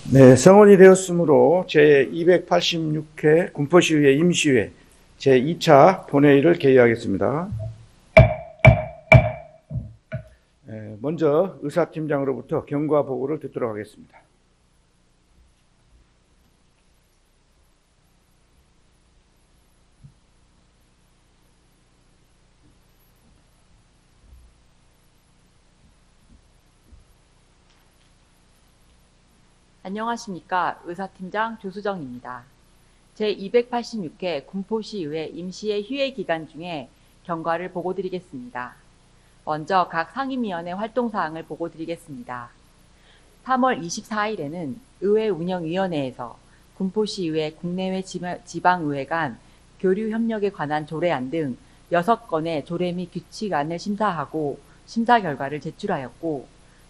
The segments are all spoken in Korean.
네, 성원이 되었으므로 제286회 군포시의회 임시회 제2차 본회의를 개의하겠습니다. 먼저 의사팀장으로부터 경과 보고를 듣도록 하겠습니다. 안녕하십니까. 의사팀장 조수정입니다. 제286회 군포시의회 임시회 휴회 기간 중에 경과를 보고드리겠습니다. 먼저 각 상임위원회 활동사항을 보고드리겠습니다. 3월 24일에는 의회운영위원회에서 군포시의회 국내외 지방의회 간 교류협력에 관한 조례안 등 6건의 조례 및 규칙안을 심사하고 심사 결과를 제출하였고,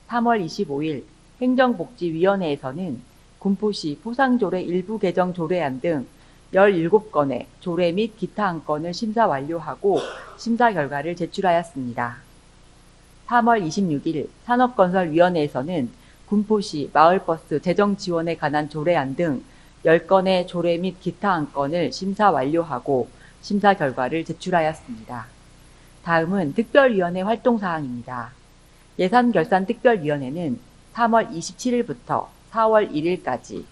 3월 25일 행정복지위원회에서는 군포시 포상조례 일부 개정 조례안 등 17건의 조례 및 기타 안건을 심사 완료하고 심사 결과를 제출하였습니다. 3월 26일 산업건설위원회에서는 군포시 마을버스 재정 지원에 관한 조례안 등 10건의 조례 및 기타 안건을 심사 완료하고 심사 결과를 제출하였습니다. 다음은 특별위원회 활동사항입니다. 예산결산특별위원회는 3월 27일부터 4월 1일까지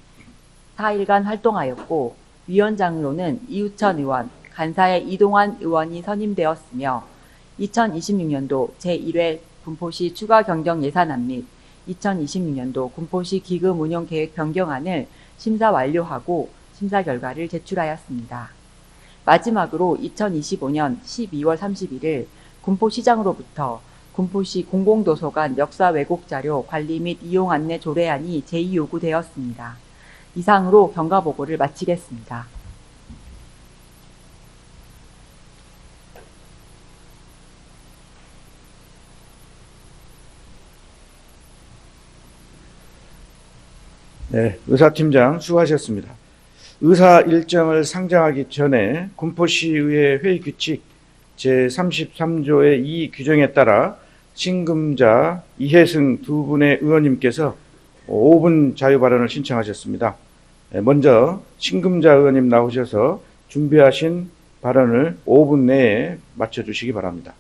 4일간 활동하였고, 위원장으로는 이우천 의원, 간사의 이동환 의원이 선임되었으며, 2026년도 제1회 군포시 추가 경정 예산안 및 2026년도 군포시 기금 운영 계획 변경안을 심사 완료하고 심사 결과를 제출하였습니다. 마지막으로 2025년 12월 31일 군포시장으로부터 군포시 공공도서관 역사 왜곡 자료 관리 및 이용 안내 조례안이 제2요구되었습니다. 이상으로 경과 보고를 마치겠습니다. 네, 의사팀장 수고하셨습니다. 의사 일정을 상정하기 전에 군포시의회 회의규칙 제33조의 2 규정에 따라 신금자, 이혜승 두 분의 의원님께서 5분 자유발언을 신청하셨습니다. 먼저 신금자 의원님 나오셔서 준비하신 발언을 5분 내에 마쳐주시기 바랍니다.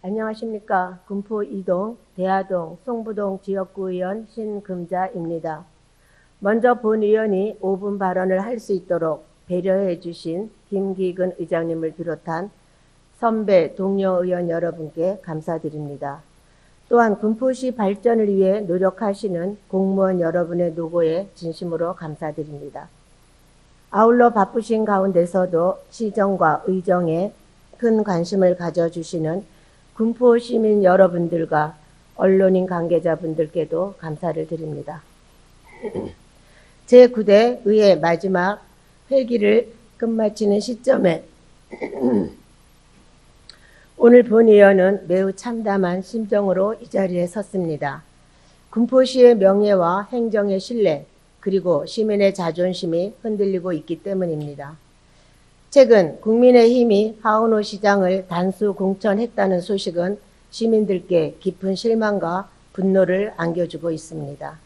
안녕하십니까. 군포 2동, 대하동, 송부동 지역구 의원 신금자입니다. 먼저 본 의원이 5분 발언을 할 수 있도록 배려해 주신 김기근 의장님을 비롯한 선배 동료 의원 여러분께 감사드립니다. 또한 군포시 발전을 위해 노력하시는 공무원 여러분의 노고에 진심으로 감사드립니다. 아울러 바쁘신 가운데서도 시정과 의정에 큰 관심을 가져주시는 군포 시민 여러분들과 언론인 관계자분들께도 감사를 드립니다. 제9대 의회 마지막 회기를 끝마치는 시점에 오늘 본 의원은 매우 참담한 심정으로 이 자리에 섰습니다. 군포시의 명예와 행정의 신뢰, 그리고 시민의 자존심이 흔들리고 있기 때문입니다. 최근 국민의힘이 하은호 시장을 단수 공천했다는 소식은 시민들께 깊은 실망과 분노를 안겨주고 있습니다.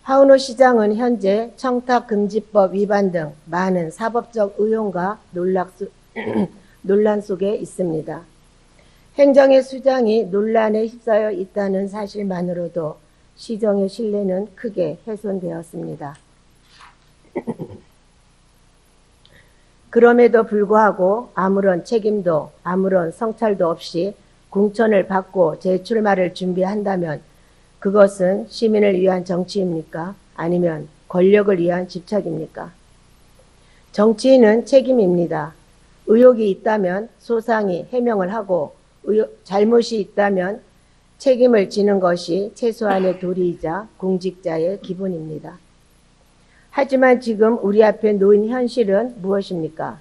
하은호 시장은 현재 청탁금지법 위반 등 많은 사법적 의혹과 논란 속에 있습니다. 행정의 수장이 논란에 휩싸여 있다는 사실만으로도 시정의 신뢰는 크게 훼손되었습니다. 그럼에도 불구하고 아무런 책임도 아무런 성찰도 없이 공천을 받고 재출마를 준비한다면 그것은 시민을 위한 정치입니까? 아니면 권력을 위한 집착입니까? 정치인은 책임입니다. 의혹이 있다면 소상히 해명을 하고 잘못이 있다면 책임을 지는 것이 최소한의 도리이자 공직자의 기본입니다. 하지만 지금 우리 앞에 놓인 현실은 무엇입니까?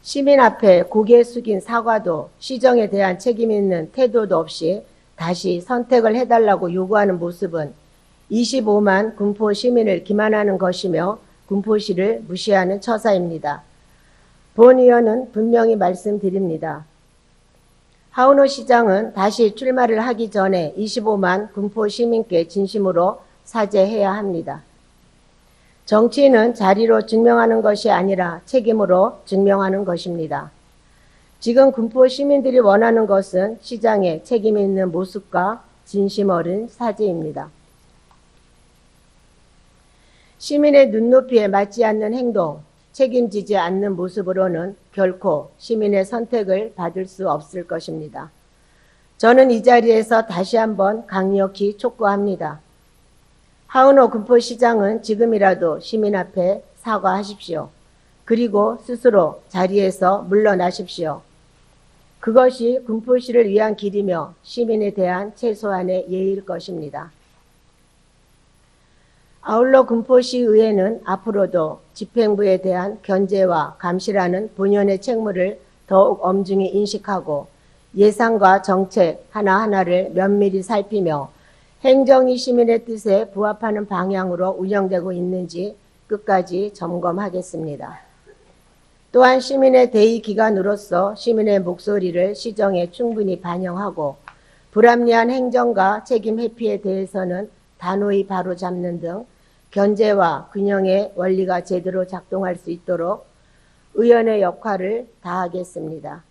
시민 앞에 고개 숙인 사과도 시정에 대한 책임 있는 태도도 없이 다시 선택을 해달라고 요구하는 모습은 25만 군포 시민을 기만하는 것이며 군포시를 무시하는 처사입니다. 본 의원은 분명히 말씀드립니다. 하은호 시장은 다시 출마를 하기 전에 25만 군포 시민께 진심으로 사죄해야 합니다. 정치인은 자리로 증명하는 것이 아니라 책임으로 증명하는 것입니다. 지금 군포 시민들이 원하는 것은 시장의 책임 있는 모습과 진심 어린 사죄입니다. 시민의 눈높이에 맞지 않는 행동, 책임지지 않는 모습으로는 결코 시민의 선택을 받을 수 없을 것입니다. 저는 이 자리에서 다시 한번 강력히 촉구합니다. 하은호 군포시장은 지금이라도 시민 앞에 사과하십시오. 그리고 스스로 자리에서 물러나십시오. 그것이 군포시를 위한 길이며 시민에 대한 최소한의 예의일 것입니다. 아울러 군포시의회는 앞으로도 집행부에 대한 견제와 감시라는 본연의 책무를 더욱 엄중히 인식하고 예산과 정책 하나하나를 면밀히 살피며 행정이 시민의 뜻에 부합하는 방향으로 운영되고 있는지 끝까지 점검하겠습니다. 또한 시민의 대의기관으로서 시민의 목소리를 시정에 충분히 반영하고 불합리한 행정과 책임 회피에 대해서는 단호히 바로잡는 등 견제와 균형의 원리가 제대로 작동할 수 있도록 의원의 역할을 다하겠습니다.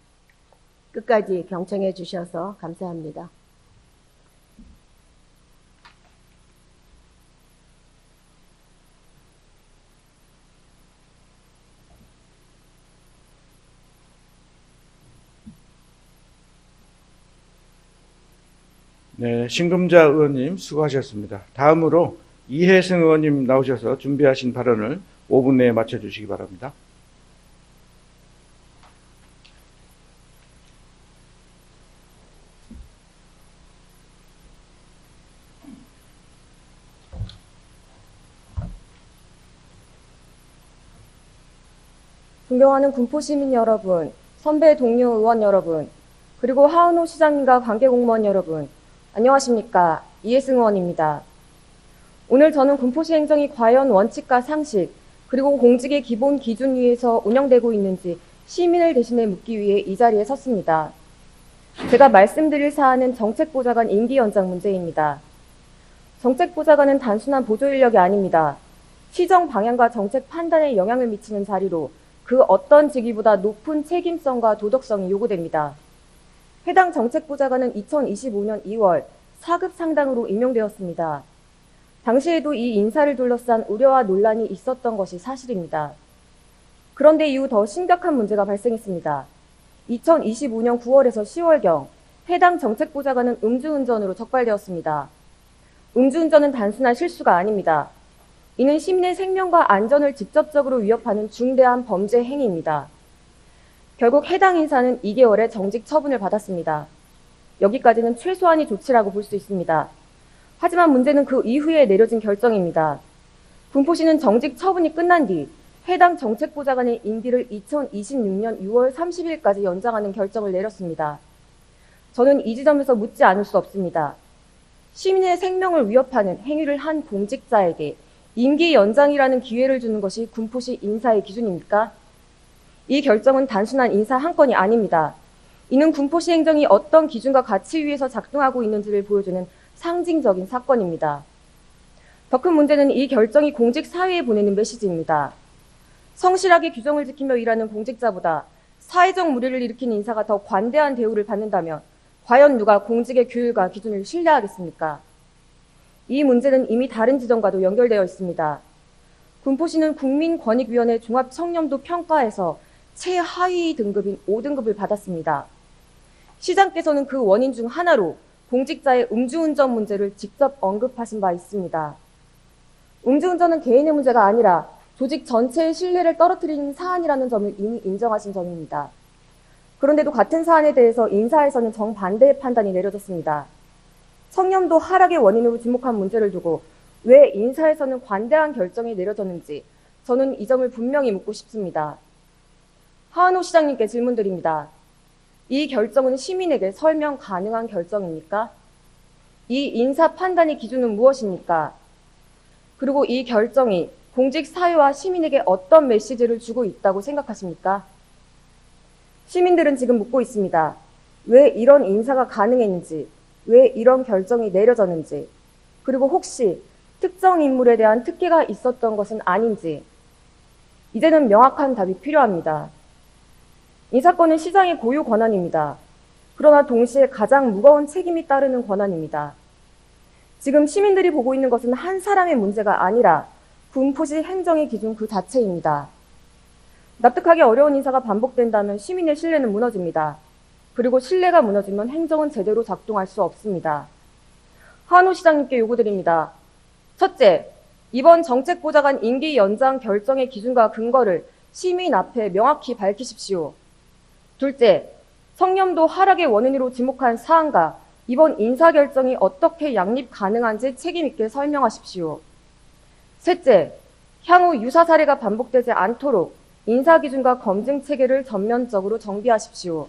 끝까지 경청해 주셔서 감사합니다. 네, 신금자 의원님 수고하셨습니다. 다음으로 이혜승 의원님 나오셔서 준비하신 발언을 5분 내에 마쳐주시기 바랍니다. 존경하는 군포시민 여러분, 선배 동료 의원 여러분, 그리고 하은호 시장님과 관계공무원 여러분, 안녕하십니까. 이혜승 의원입니다. 오늘 저는 군포시 행정이 과연 원칙과 상식, 그리고 공직의 기본 기준 위에서 운영되고 있는지 시민을 대신해 묻기 위해 이 자리에 섰습니다. 제가 말씀드릴 사안은 정책보좌관 임기 연장 문제입니다. 정책보좌관은 단순한 보조 인력이 아닙니다. 시정 방향과 정책 판단에 영향을 미치는 자리로 그 어떤 직위보다 높은 책임성과 도덕성이 요구됩니다. 해당 정책보좌관은 2025년 2월 4급 상당으로 임명되었습니다. 당시에도 이 인사를 둘러싼 우려와 논란이 있었던 것이 사실입니다. 그런데 이후 더 심각한 문제가 발생했습니다. 2025년 9월에서 10월경 해당 정책보좌관은 음주운전으로 적발되었습니다. 음주운전은 단순한 실수가 아닙니다. 이는 시민의 생명과 안전을 직접적으로 위협하는 중대한 범죄 행위입니다. 결국 해당 인사는 2개월의 정직 처분을 받았습니다. 여기까지는 최소한의 조치라고 볼 수 있습니다. 하지만 문제는 그 이후에 내려진 결정입니다. 군포시는 정직 처분이 끝난 뒤 해당 정책보좌관의 임기를 2026년 6월 30일까지 연장하는 결정을 내렸습니다. 저는 이 지점에서 묻지 않을 수 없습니다. 시민의 생명을 위협하는 행위를 한 공직자에게 임기 연장이라는 기회를 주는 것이 군포시 인사의 기준입니까? 이 결정은 단순한 인사 한 건이 아닙니다. 이는 군포시 행정이 어떤 기준과 가치 위에서 작동하고 있는지를 보여주는 상징적인 사건입니다. 더 큰 문제는 이 결정이 공직 사회에 보내는 메시지입니다. 성실하게 규정을 지키며 일하는 공직자보다 사회적 무리를 일으킨 인사가 더 관대한 대우를 받는다면 과연 누가 공직의 규율과 기준을 신뢰하겠습니까? 이 문제는 이미 다른 지점과도 연결되어 있습니다. 군포시는 국민권익위원회 종합청렴도 평가에서 최하위 등급인 5등급을 받았습니다. 시장께서는 그 원인 중 하나로 공직자의 음주운전 문제를 직접 언급하신 바 있습니다. 음주운전은 개인의 문제가 아니라 조직 전체의 신뢰를 떨어뜨리는 사안이라는 점을 이미 인정하신 점입니다. 그런데도 같은 사안에 대해서 인사에서는 정반대의 판단이 내려졌습니다. 청렴도 하락의 원인으로 지목한 문제를 두고 왜 인사에서는 관대한 결정이 내려졌는지 저는 이 점을 분명히 묻고 싶습니다. 하은호 시장님께 질문드립니다. 이 결정은 시민에게 설명 가능한 결정입니까? 이 인사 판단의 기준은 무엇입니까? 그리고 이 결정이 공직 사회와 시민에게 어떤 메시지를 주고 있다고 생각하십니까? 시민들은 지금 묻고 있습니다. 왜 이런 인사가 가능했는지, 왜 이런 결정이 내려졌는지, 그리고 혹시 특정 인물에 대한 특혜가 있었던 것은 아닌지, 이제는 명확한 답이 필요합니다. 인사권은 시장의 고유 권한입니다. 그러나 동시에 가장 무거운 책임이 따르는 권한입니다. 지금 시민들이 보고 있는 것은 한 사람의 문제가 아니라 군포시 행정의 기준 그 자체입니다. 납득하기 어려운 인사가 반복된다면 시민의 신뢰는 무너집니다. 그리고 신뢰가 무너지면 행정은 제대로 작동할 수 없습니다. 하은호 시장님께 요구드립니다. 첫째, 이번 정책보좌관 임기 연장 결정의 기준과 근거를 시민 앞에 명확히 밝히십시오. 둘째, 성념도 하락의 원인으로 지목한 사안과 이번 인사결정이 어떻게 양립 가능한지 책임있게 설명하십시오. 셋째, 향후 유사 사례가 반복되지 않도록 인사기준과 검증체계를 전면적으로 정비하십시오.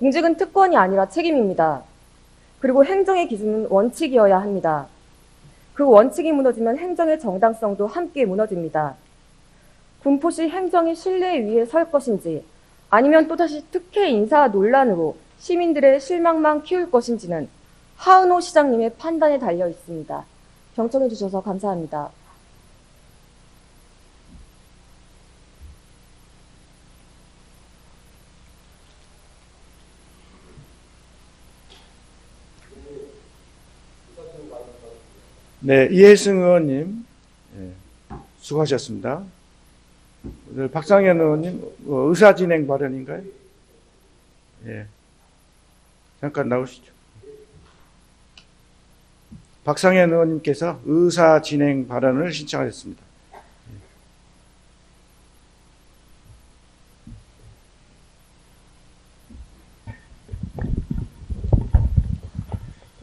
공직은 특권이 아니라 책임입니다. 그리고 행정의 기준은 원칙이어야 합니다. 그 원칙이 무너지면 행정의 정당성도 함께 무너집니다. 군포시 행정이 신뢰 위에 설 것인지 아니면 또다시 특혜 인사 논란으로 시민들의 실망만 키울 것인지는 하은호 시장님의 판단에 달려 있습니다. 경청해 주셔서 감사합니다. 네, 이해승 의원님, 수고하셨습니다. 오늘 박상현 의원님, 의사진행 발언인가요? 예. 잠깐 나오시죠. 박상현 의원님께서 의사진행 발언을 신청하셨습니다.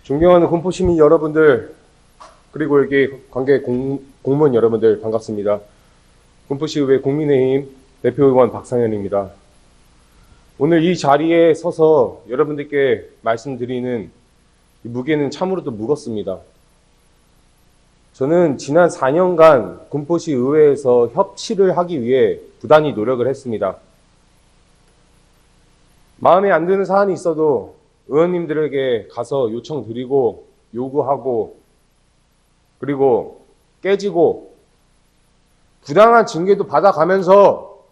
존경하는 군포시민 여러분들, 그리고 여기 관계 공무원 여러분들 반갑습니다. 군포시의회 국민의힘 대표의원 박상현입니다. 오늘 이 자리에 서서 여러분들께 말씀드리는 이 무게는 참으로도 무겁습니다. 저는 지난 4년간 군포시 의회에서 협치를 하기 위해 부단히 노력을 했습니다. 마음에 안 드는 사안이 있어도 의원님들에게 가서 요청드리고 요구하고 그리고 깨지고 부당한 징계도 받아가면서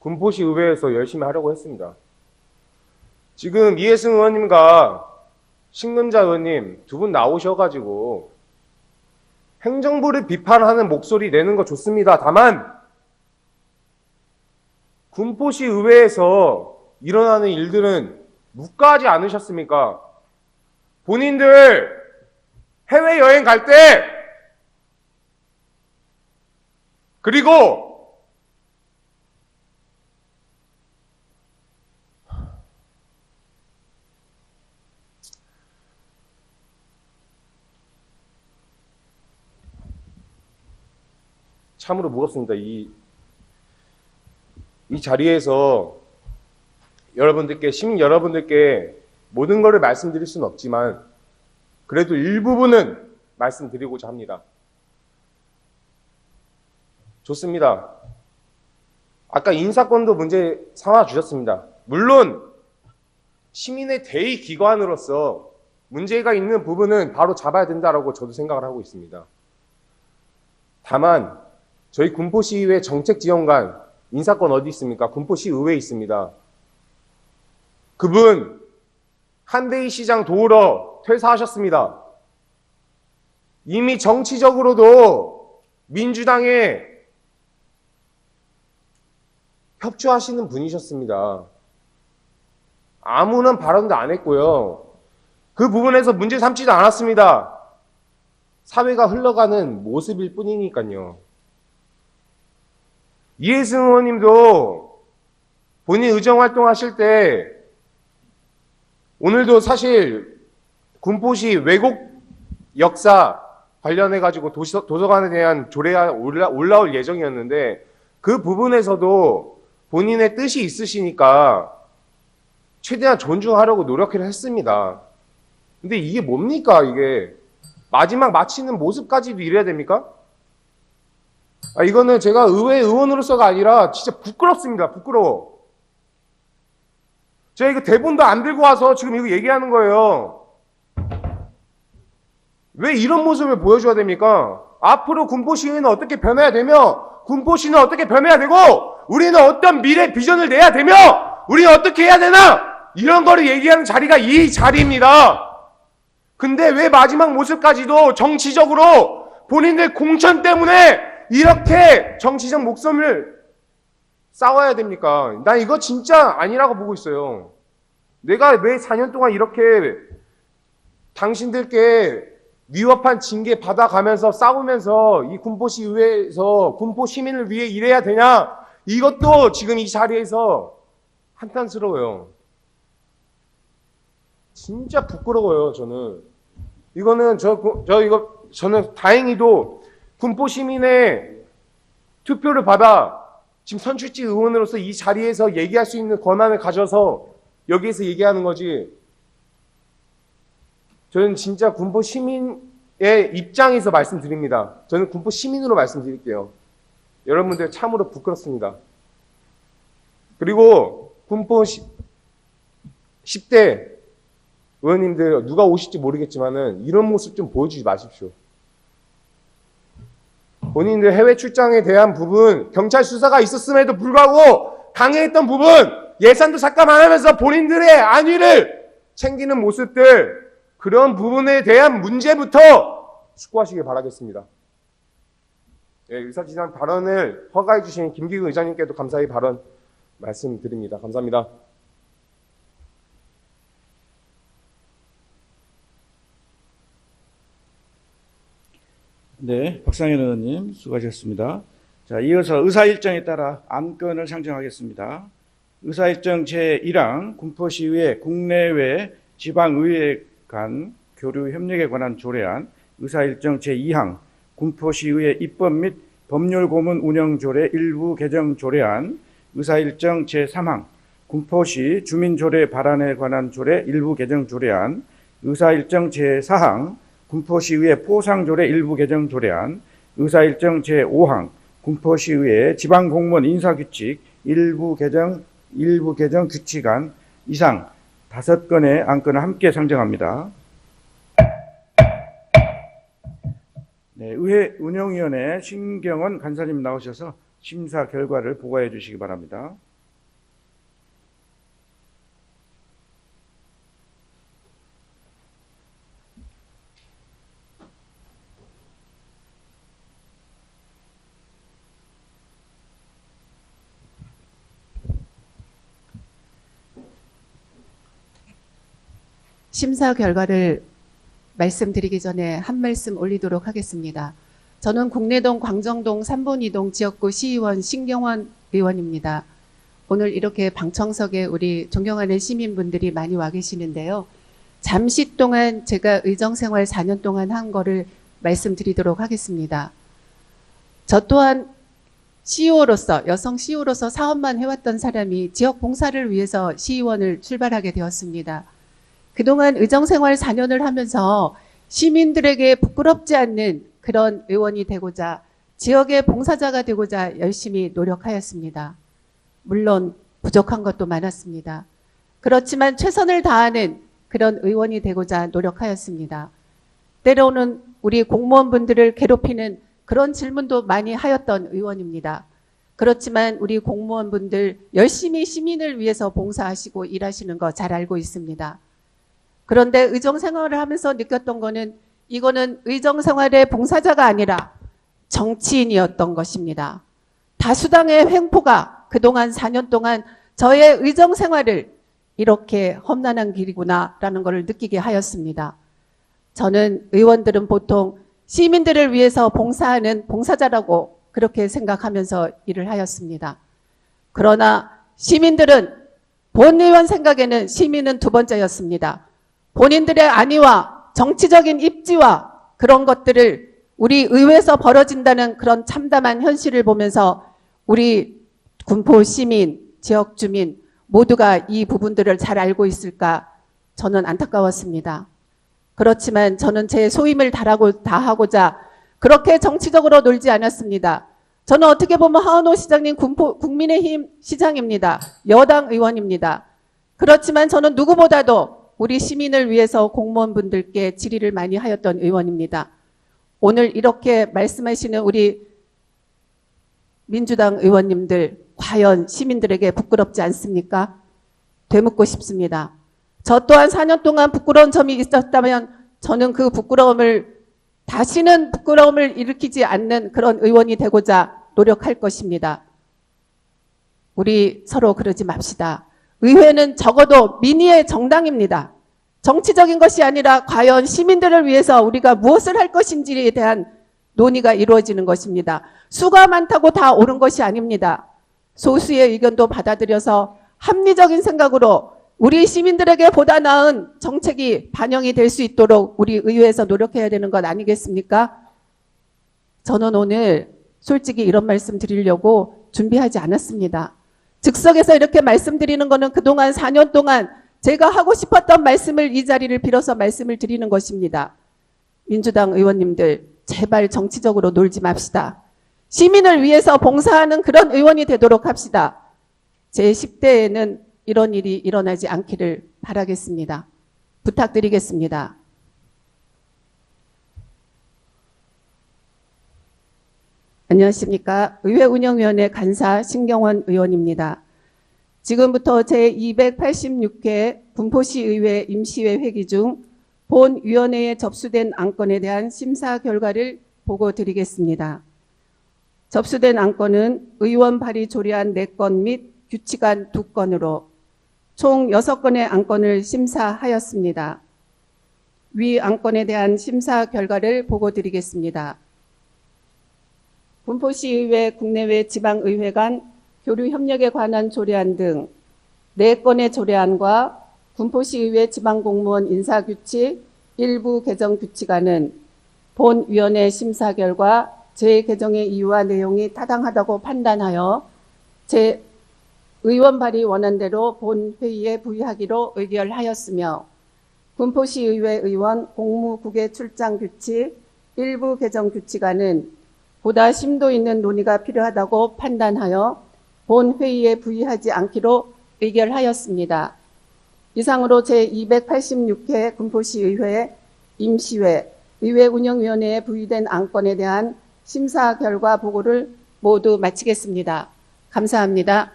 군포시 의회에서 열심히 하려고 했습니다. 지금 이해승 의원님과 신금자 의원님 두 분 나오셔가지고 행정부를 비판하는 목소리 내는 거 좋습니다. 다만 군포시 의회에서 일어나는 일들은 묵과하지 않으셨습니까? 본인들 해외여행 갈 때 그리고 참으로 무겁습니다. 이 자리에서 여러분들께, 시민 여러분들께 모든 것을 말씀드릴 수는 없지만 그래도 일부분은 말씀드리고자 합니다. 좋습니다. 아까 인사권도 문제 삼아 주셨습니다. 물론 시민의 대의 기관으로서 문제가 있는 부분은 바로 잡아야 된다라고 저도 생각을 하고 있습니다. 다만 저희 군포시의회 정책지원관 인사권 어디 있습니까? 군포시의회에 있습니다. 그분 한대희 시장 도우러 퇴사하셨습니다. 이미 정치적으로도 민주당에 협조하시는 분이셨습니다. 아무런 발언도 안 했고요. 그 부분에서 문제 삼지도 않았습니다. 사회가 흘러가는 모습일 뿐이니까요. 이해승 의원님도 본인 의정활동 하실 때 오늘도 사실 군포시 왜곡 역사 관련해가지고 도서관에 대한 조례가 올라올 예정이었는데 그 부분에서도 본인의 뜻이 있으시니까 최대한 존중하려고 노력을 했습니다. 근데 이게 뭡니까, 이게? 마지막 마치는 모습까지도 이래야 됩니까? 이거는 제가 의회 의원으로서가 아니라 진짜 부끄럽습니다. 부끄러워. 제가 이거 대본도 안 들고 와서 지금 이거 얘기하는 거예요. 왜 이런 모습을 보여줘야 됩니까? 앞으로 군포시는 어떻게 변해야 되며, 군포시는 어떻게 변해야 되고, 우리는 어떤 미래 비전을 내야 되며, 우리는 어떻게 해야 되나? 이런 거를 얘기하는 자리가 이 자리입니다. 근데 왜 마지막 모습까지도 정치적으로 본인들 공천 때문에 이렇게 정치적 목숨을 싸워야 됩니까? 난 이거 진짜 아니라고 보고 있어요. 내가 왜 4년 동안 이렇게 당신들께 위협한 징계 받아가면서 싸우면서 이 군포시 의회에서 군포 시민을 위해 일해야 되냐? 이것도 지금 이 자리에서 한탄스러워요. 진짜 부끄러워요, 저는. 이거는 저는 다행히도 군포 시민의 투표를 받아 지금 선출직 의원으로서 이 자리에서 얘기할 수 있는 권한을 가져서 여기에서 얘기하는 거지. 저는 진짜 군포 시민의 입장에서 말씀드립니다. 저는 군포 시민으로 말씀드릴게요. 여러분들 참으로 부끄럽습니다. 그리고 군포 10대 의원님들 누가 오실지 모르겠지만은 이런 모습 좀 보여주지 마십시오. 본인들 해외 출장에 대한 부분, 경찰 수사가 있었음에도 불구하고 강행했던 부분, 예산도 삭감 안 하면서 본인들의 안위를 챙기는 모습들, 그런 부분에 대한 문제부터 숙고하시길 바라겠습니다. 예, 의사진행 발언을 허가해 주신 김기근 의장님께도 감사의 발언 말씀드립니다. 감사합니다. 네, 박상현 의원님 수고하셨습니다. 자, 이어서 의사일정에 따라 안건을 상정하겠습니다. 의사일정 제1항 군포시의회 국내외 지방의회 간 교류 협력에 관한 조례안, 의사일정 제2항 군포시의회 입법 및 법률 고문 운영 조례 일부 개정 조례안, 의사일정 제3항 군포시 주민조례 발안에 관한 조례 일부 개정 조례안, 의사일정 제4항 군포시의회 포상조례 일부 개정 조례안, 의사일정 제5항 군포시의회 지방공무원 인사규칙 일부 개정 규칙안 이상 5건의 안건을 함께 상정합니다. 네, 의회 운영위원회 신경원 간사님 나오셔서 심사 결과를 보고해 주시기 바랍니다. 심사 결과를 말씀드리기 전에 한 말씀 올리도록 하겠습니다. 저는 국내동 광정동 3번 2동 지역구 시의원 신경원 의원입니다. 오늘 이렇게 방청석에 우리 존경하는 시민분들이 많이 와 계시는데요. 잠시 동안 제가 의정생활 4년 동안 한 거를 말씀드리도록 하겠습니다. 저 또한 CEO로서, 여성 CEO로서 사업만 해왔던 사람이 지역 봉사를 위해서 시의원을 출발하게 되었습니다. 그동안 의정생활 4년을 하면서 시민들에게 부끄럽지 않는 그런 의원이 되고자 지역의 봉사자가 되고자 열심히 노력하였습니다. 물론 부족한 것도 많았습니다. 그렇지만 최선을 다하는 그런 의원이 되고자 노력하였습니다. 때로는 우리 공무원분들을 괴롭히는 그런 질문도 많이 하였던 의원입니다. 그렇지만 우리 공무원분들 열심히 시민을 위해서 봉사하시고 일하시는 거 잘 알고 있습니다. 그런데 의정생활을 하면서 느꼈던 거는 이거는 의정생활의 봉사자가 아니라 정치인이었던 것입니다. 다수당의 횡포가 그동안 4년 동안 저의 의정생활을 이렇게 험난한 길이구나라는 것을 느끼게 하였습니다. 저는 의원들은 보통 시민들을 위해서 봉사하는 봉사자라고 그렇게 생각하면서 일을 하였습니다. 그러나 시민들은 본 의원 생각에는 시민은 두 번째였습니다. 본인들의 안위와 정치적인 입지와 그런 것들을 우리 의회에서 벌어진다는 그런 참담한 현실을 보면서 우리 군포 시민, 지역 주민 모두가 이 부분들을 잘 알고 있을까 저는 안타까웠습니다. 그렇지만 저는 제 소임을 다하고자 그렇게 정치적으로 놀지 않았습니다. 저는 어떻게 보면 하은호 시장님 국민의힘 시장입니다. 여당 의원입니다. 그렇지만 저는 누구보다도 우리 시민을 위해서 공무원분들께 질의를 많이 하였던 의원입니다. 오늘 이렇게 말씀하시는 우리 민주당 의원님들 과연 시민들에게 부끄럽지 않습니까? 되묻고 싶습니다. 저 또한 4년 동안 부끄러운 점이 있었다면 저는 그 부끄러움을 다시는 부끄러움을 일으키지 않는 그런 의원이 되고자 노력할 것입니다. 우리 서로 그러지 맙시다. 의회는 적어도 민의의 정당입니다. 정치적인 것이 아니라 과연 시민들을 위해서 우리가 무엇을 할 것인지에 대한 논의가 이루어지는 것입니다. 수가 많다고 다 옳은 것이 아닙니다. 소수의 의견도 받아들여서 합리적인 생각으로 우리 시민들에게 보다 나은 정책이 반영이 될 수 있도록 우리 의회에서 노력해야 되는 것 아니겠습니까? 저는 오늘 솔직히 이런 말씀 드리려고 준비하지 않았습니다. 즉석에서 이렇게 말씀드리는 것은 그동안 4년 동안 제가 하고 싶었던 말씀을 이 자리를 빌어서 말씀을 드리는 것입니다. 민주당 의원님들 제발 정치적으로 놀지 맙시다. 시민을 위해서 봉사하는 그런 의원이 되도록 합시다. 제 10대에는 이런 일이 일어나지 않기를 바라겠습니다. 부탁드리겠습니다. 안녕하십니까. 의회운영위원회 간사 신경원 의원입니다. 지금부터 제286회 군포시의회 임시회 회기 중 본 위원회에 접수된 안건에 대한 심사 결과를 보고 드리겠습니다. 접수된 안건은 의원 발의 조례안 4건 및 규칙안 2건으로 총 6건의 안건을 심사하였습니다. 위 안건에 대한 심사 결과를 보고 드리겠습니다. 군포시의회 국내외 지방의회 간 교류 협력에 관한 조례안 등 4건의 조례안과 군포시의회 지방공무원 인사규칙 일부 개정 규칙안은 본위원회 심사 결과 재개정의 이유와 내용이 타당하다고 판단하여 의원 발의 원안대로 본회의에 부의하기로 의결하였으며 군포시의회 의원 공무국외 출장 규칙 일부 개정 규칙안은 보다 심도 있는 논의가 필요하다고 판단하여 본회의에 부의하지 않기로 의결하였습니다. 이상으로 제286회 군포시의회 임시회 의회운영위원회에 부의된 안건에 대한 심사 결과 보고를 모두 마치겠습니다. 감사합니다.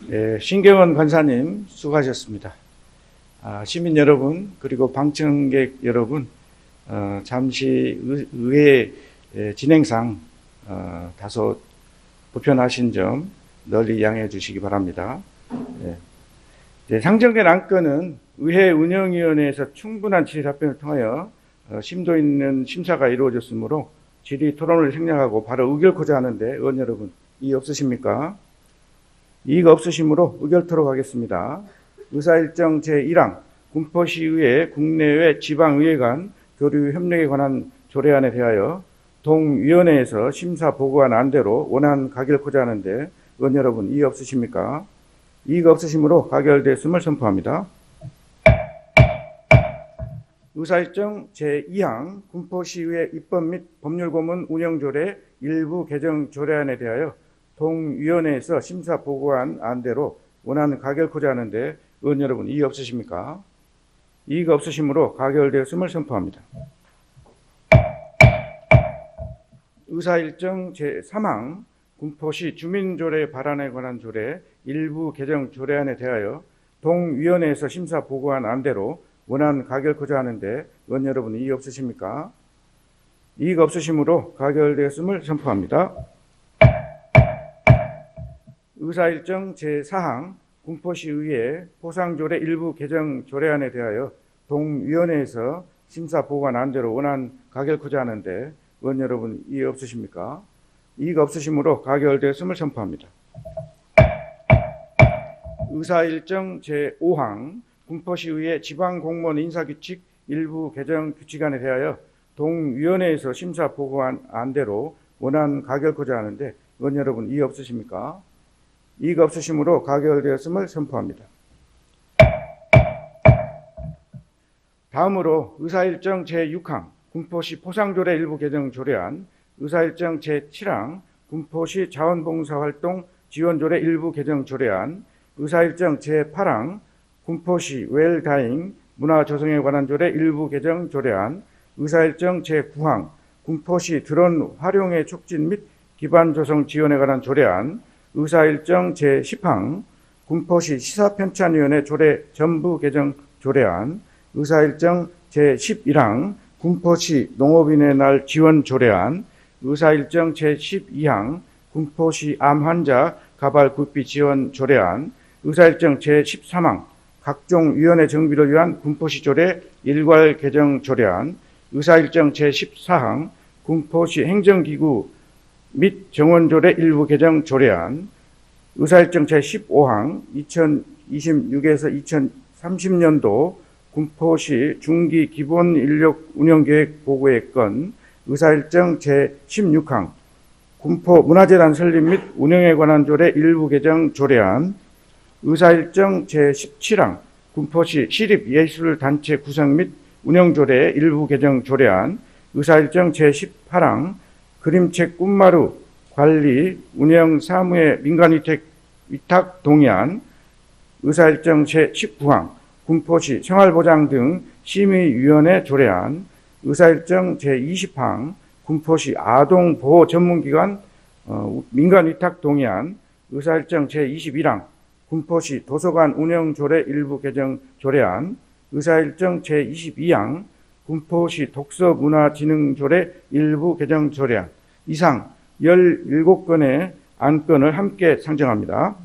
네, 신경원 간사님 수고하셨습니다. 시민 여러분 그리고 방청객 여러분 잠시 의회 진행상 다소 불편하신 점 널리 양해해 주시기 바랍니다. 네. 상정된 안건은 의회 운영위원회에서 충분한 질의 답변을 통하여 심도 있는 심사가 이루어졌으므로 질의 토론을 생략하고 바로 의결코자 하는데 의원 여러분 이의 없으십니까? 이의가 없으시므로 의결토록 하겠습니다. 의사일정 제1항 군포시의회 국내외 지방의회 간 교류 협력에 관한 조례안에 대하여 동위원회에서 심사 보고한 안대로 원안 가결코자 하는데 의원 여러분 이의 없으십니까? 이의가 없으시므로 가결되었음을 선포합니다. 의사일정 제2항 군포시의회 입법 및 법률고문 운영조례 일부 개정 조례안에 대하여 동위원회에서 심사 보고한 안대로 원안 가결코자 하는데 의원 여러분 이의 없으십니까? 이의가 없으시므로 가결되었음을 선포합니다. 의사일정 제3항 군포시 주민조례 발안에 관한 조례 일부 개정 조례안에 대하여 동위원회에서 심사 보고한 안대로 원안 가결코자 하는데 의원 여러분 이의 없으십니까? 이의가 없으시므로 가결되었음을 선포합니다. 의사일정 제4항 군포시의회 포상조례 일부 개정 조례안에 대하여 동위원회에서 심사 보고가 안 대로 원안 가결코자 하는데 의원 여러분 이해 없으십니까? 이의가 없으시므로 가결되었음을 선포합니다. 의사일정 제5항 군포시의회 지방공무원 인사규칙 일부 개정 규칙안에 대하여 동위원회에서 심사 보고한 안대로 원안 가결코자 하는데 의원 여러분 이의 없으십니까? 이의가 없으시므로 가결되었음을 선포합니다. 다음으로 의사일정 제6항 군포시 포상조례 일부 개정 조례안, 의사일정 제7항 군포시 자원봉사활동 지원조례 일부 개정 조례안, 의사일정 제8항 군포시 웰다잉 문화조성에 관한 조례 일부 개정 조례안, 의사일정 제9항 군포시 드론 활용의 촉진 및 기반 조성 지원에 관한 조례안, 의사일정 제10항 군포시 시사편찬위원회 조례 전부 개정 조례안, 의사일정 제11항 군포시 농업인의 날 지원 조례안, 의사일정 제12항 군포시 암 환자 가발 구입비 지원 조례안, 의사일정 제13항 각종 위원회 정비를 위한 군포시 조례 일괄 개정 조례안, 의사일정 제14항 군포시 행정기구 및 정원조례 일부 개정 조례안, 의사일정 제15항 2026에서 2030년도 군포시 중기 기본 인력 운영계획 보고의 건, 의사일정 제16항 군포 문화재단 설립 및 운영에 관한 조례 일부 개정 조례안, 의사일정 제17항 군포시 시립예술단체 구성 및 운영조례 일부 개정 조례안, 의사일정 제18항 그림책 꿈마루 관리 운영 사무의 민간위탁 동의안, 의사일정 제19항 군포시 생활보장 등 심의위원회 조례안, 의사일정 제20항 군포시 아동보호 전문기관 민간위탁 동의안, 의사일정 제21항 군포시 도서관 운영조례 일부 개정 조례안, 의사일정 제22항 군포시 독서문화진흥조례 일부 개정 조례안, 이상 17건의 안건을 함께 상정합니다.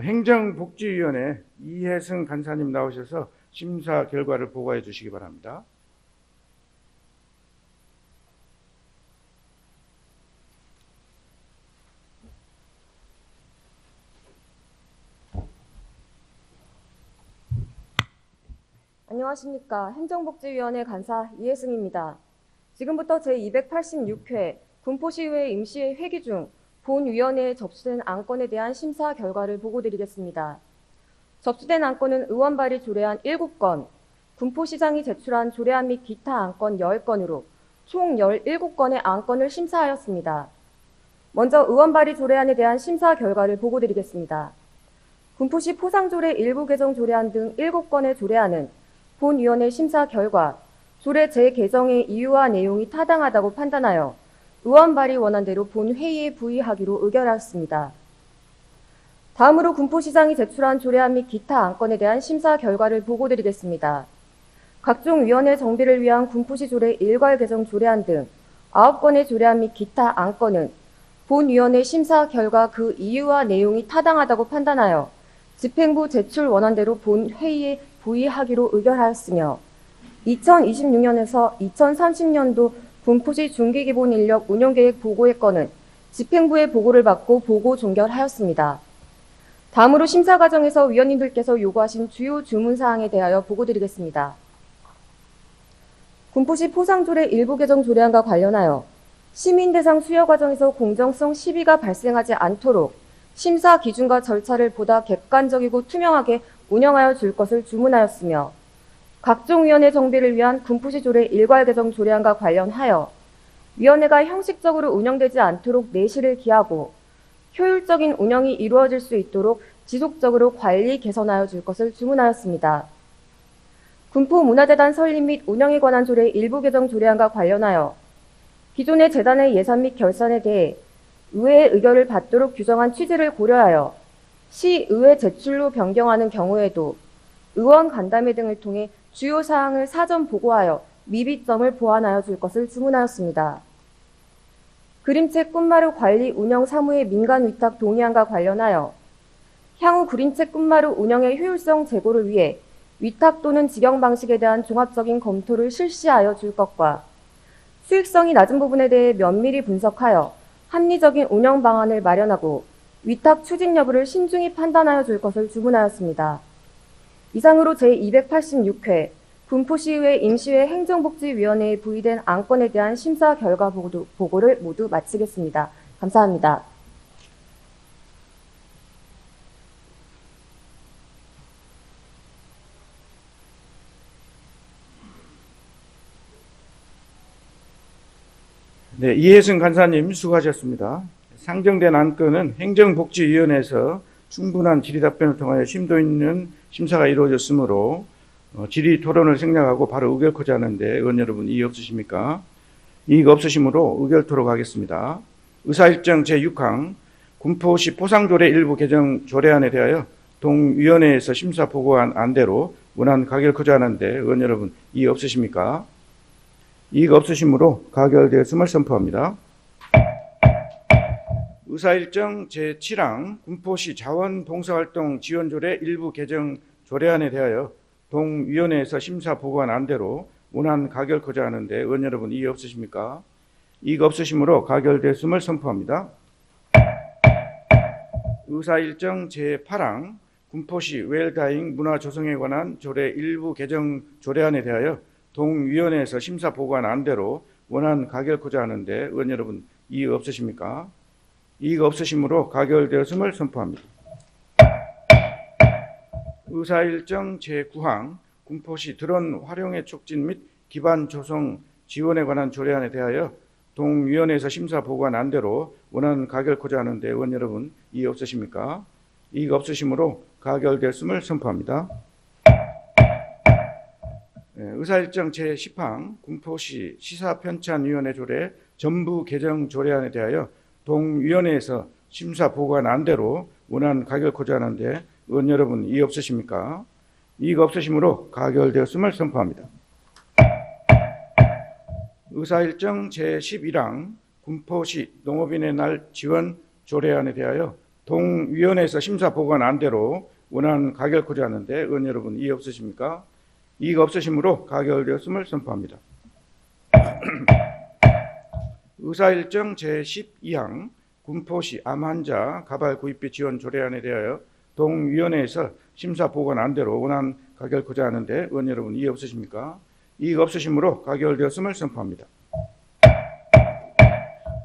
행정복지위원회 이혜승 간사님 나오셔서 심사 결과를 보고해 주시기 바랍니다. 안녕하십니까. 행정복지위원회 간사 이혜승입니다. 지금부터 제286회 군포시의회 임시회기 중 본위원회에 접수된 안건에 대한 심사 결과를 보고드리겠습니다. 접수된 안건은 의원 발의 조례안 7건, 군포시장이 제출한 조례안 및 기타 안건 10건으로 총 17건의 안건을 심사하였습니다. 먼저 의원 발의 조례안에 대한 심사 결과를 보고드리겠습니다. 군포시 포상조례 일부 개정 조례안 등 7건의 조례안은 본위원회 심사 결과 조례 재개정의 이유와 내용이 타당하다고 판단하여 의원 발의 원안대로 본회의에 부의하기로 의결하였습니다. 다음으로 군포시장이 제출한 조례안 및 기타 안건에 대한 심사 결과를 보고드리겠습니다. 각종 위원회 정비를 위한 군포시 조례 일괄 개정 조례안 등 9건의 조례안 및 기타 안건은 본위원회 심사 결과 그 이유와 내용이 타당하다고 판단하여 집행부 제출 원안대로 본회의에 부의하기로 의결하였으며 2026년에서 2030년도 군포시 중기기본인력 운영계획 보고의 건은 집행부의 보고를 받고 보고 종결하였습니다. 다음으로 심사 과정에서 위원님들께서 요구하신 주요 주문사항에 대하여 보고드리겠습니다. 군포시 포상조례 일부 개정 조례안과 관련하여 시민 대상 수여 과정에서 공정성 시비가 발생하지 않도록 심사 기준과 절차를 보다 객관적이고 투명하게 운영하여 줄 것을 주문하였으며 각종 위원회 정비를 위한 군포시 조례 일괄 개정 조례안과 관련하여 위원회가 형식적으로 운영되지 않도록 내실을 기하고 효율적인 운영이 이루어질 수 있도록 지속적으로 관리 개선하여 줄 것을 주문하였습니다. 군포 문화재단 설립 및 운영에 관한 조례 일부 개정 조례안과 관련하여 기존의 재단의 예산 및 결산에 대해 의회의 의결을 받도록 규정한 취지를 고려하여 시의회 제출로 변경하는 경우에도 의원 간담회 등을 통해 주요 사항을 사전 보고하여 미비점을 보완하여 줄 것을 주문하였습니다. 그림책 꿈마루 관리 운영 사무의 민간 위탁 동의안과 관련하여 향후 그림책 꿈마루 운영의 효율성 제고를 위해 위탁 또는 직영 방식에 대한 종합적인 검토를 실시하여 줄 것과 수익성이 낮은 부분에 대해 면밀히 분석하여 합리적인 운영 방안을 마련하고 위탁 추진 여부를 신중히 판단하여 줄 것을 주문하였습니다. 이상으로 제286회 군포시의회 임시회 행정복지위원회에 부의된 안건에 대한 심사 결과 보고를 모두 마치겠습니다. 감사합니다. 네, 이혜승 간사님 수고하셨습니다. 상정된 안건은 행정복지위원회에서 충분한 질의답변을 통하여 심도 있는 심사가 이루어졌으므로 질의 토론을 생략하고 바로 의결코자 하는데 의원 여러분 이의 없으십니까? 이의가 없으시므로 의결토록 하겠습니다. 의사일정 제6항 군포시 포상조례 일부 개정 조례안에 대하여 동위원회에서 심사 보고한 안대로 원안 가결코자 하는데 의원 여러분 이의 없으십니까? 이의가 없으시므로 가결되었음을 선포합니다. 의사일정 제7항 군포시 자원봉사활동 지원조례 일부 개정 조례안에 대하여 동위원회에서 심사 보고한 안대로 원안 가결코자 하는데 의원 여러분 이의 없으십니까? 이의가 없으시므로 가결되었음을 선포합니다. 의사일정 제8항 군포시 웰다잉 문화조성에 관한 조례 일부 개정 조례안에 대하여 동위원회에서 심사 보고한 안대로 원안 가결코자 하는데 의원 여러분 이의 없으십니까? 이의가 없으시므로 가결되었음을 선포합니다. 의사일정 제9항 군포시 드론 활용의 촉진 및 기반 조성 지원에 관한 조례안에 대하여 동위원회에서 심사 보고한 안대로 원안 가결코자 하는데 의원 여러분 이의 없으십니까? 이의가 없으시므로 가결되었음을 선포합니다. 의사일정 제10항 군포시 시사편찬위원회 조례 전부 개정 조례안에 대하여 동위원회에서 심사 보고한 안대로 원안 가결코자 하는데 의원 여러분 이의 없으십니까? 이의가 없으시므로 가결되었음을 선포합니다. 의사일정 제11항 군포시 농업인의 날 지원 조례안에 대하여 동위원회에서 심사 보고한 안대로 원안 가결코자 하는데 의원 여러분 이의 없으십니까? 이의가 없으시므로 가결되었음을 선포합니다. 의사일정 제12항 군포시 암환자 가발 구입비 지원 조례안에 대하여 동위원회에서 심사 보고한 안대로 원안 가결코자 하는데 의원 여러분 이의 없으십니까? 이의가 없으시므로 가결되었음을 선포합니다.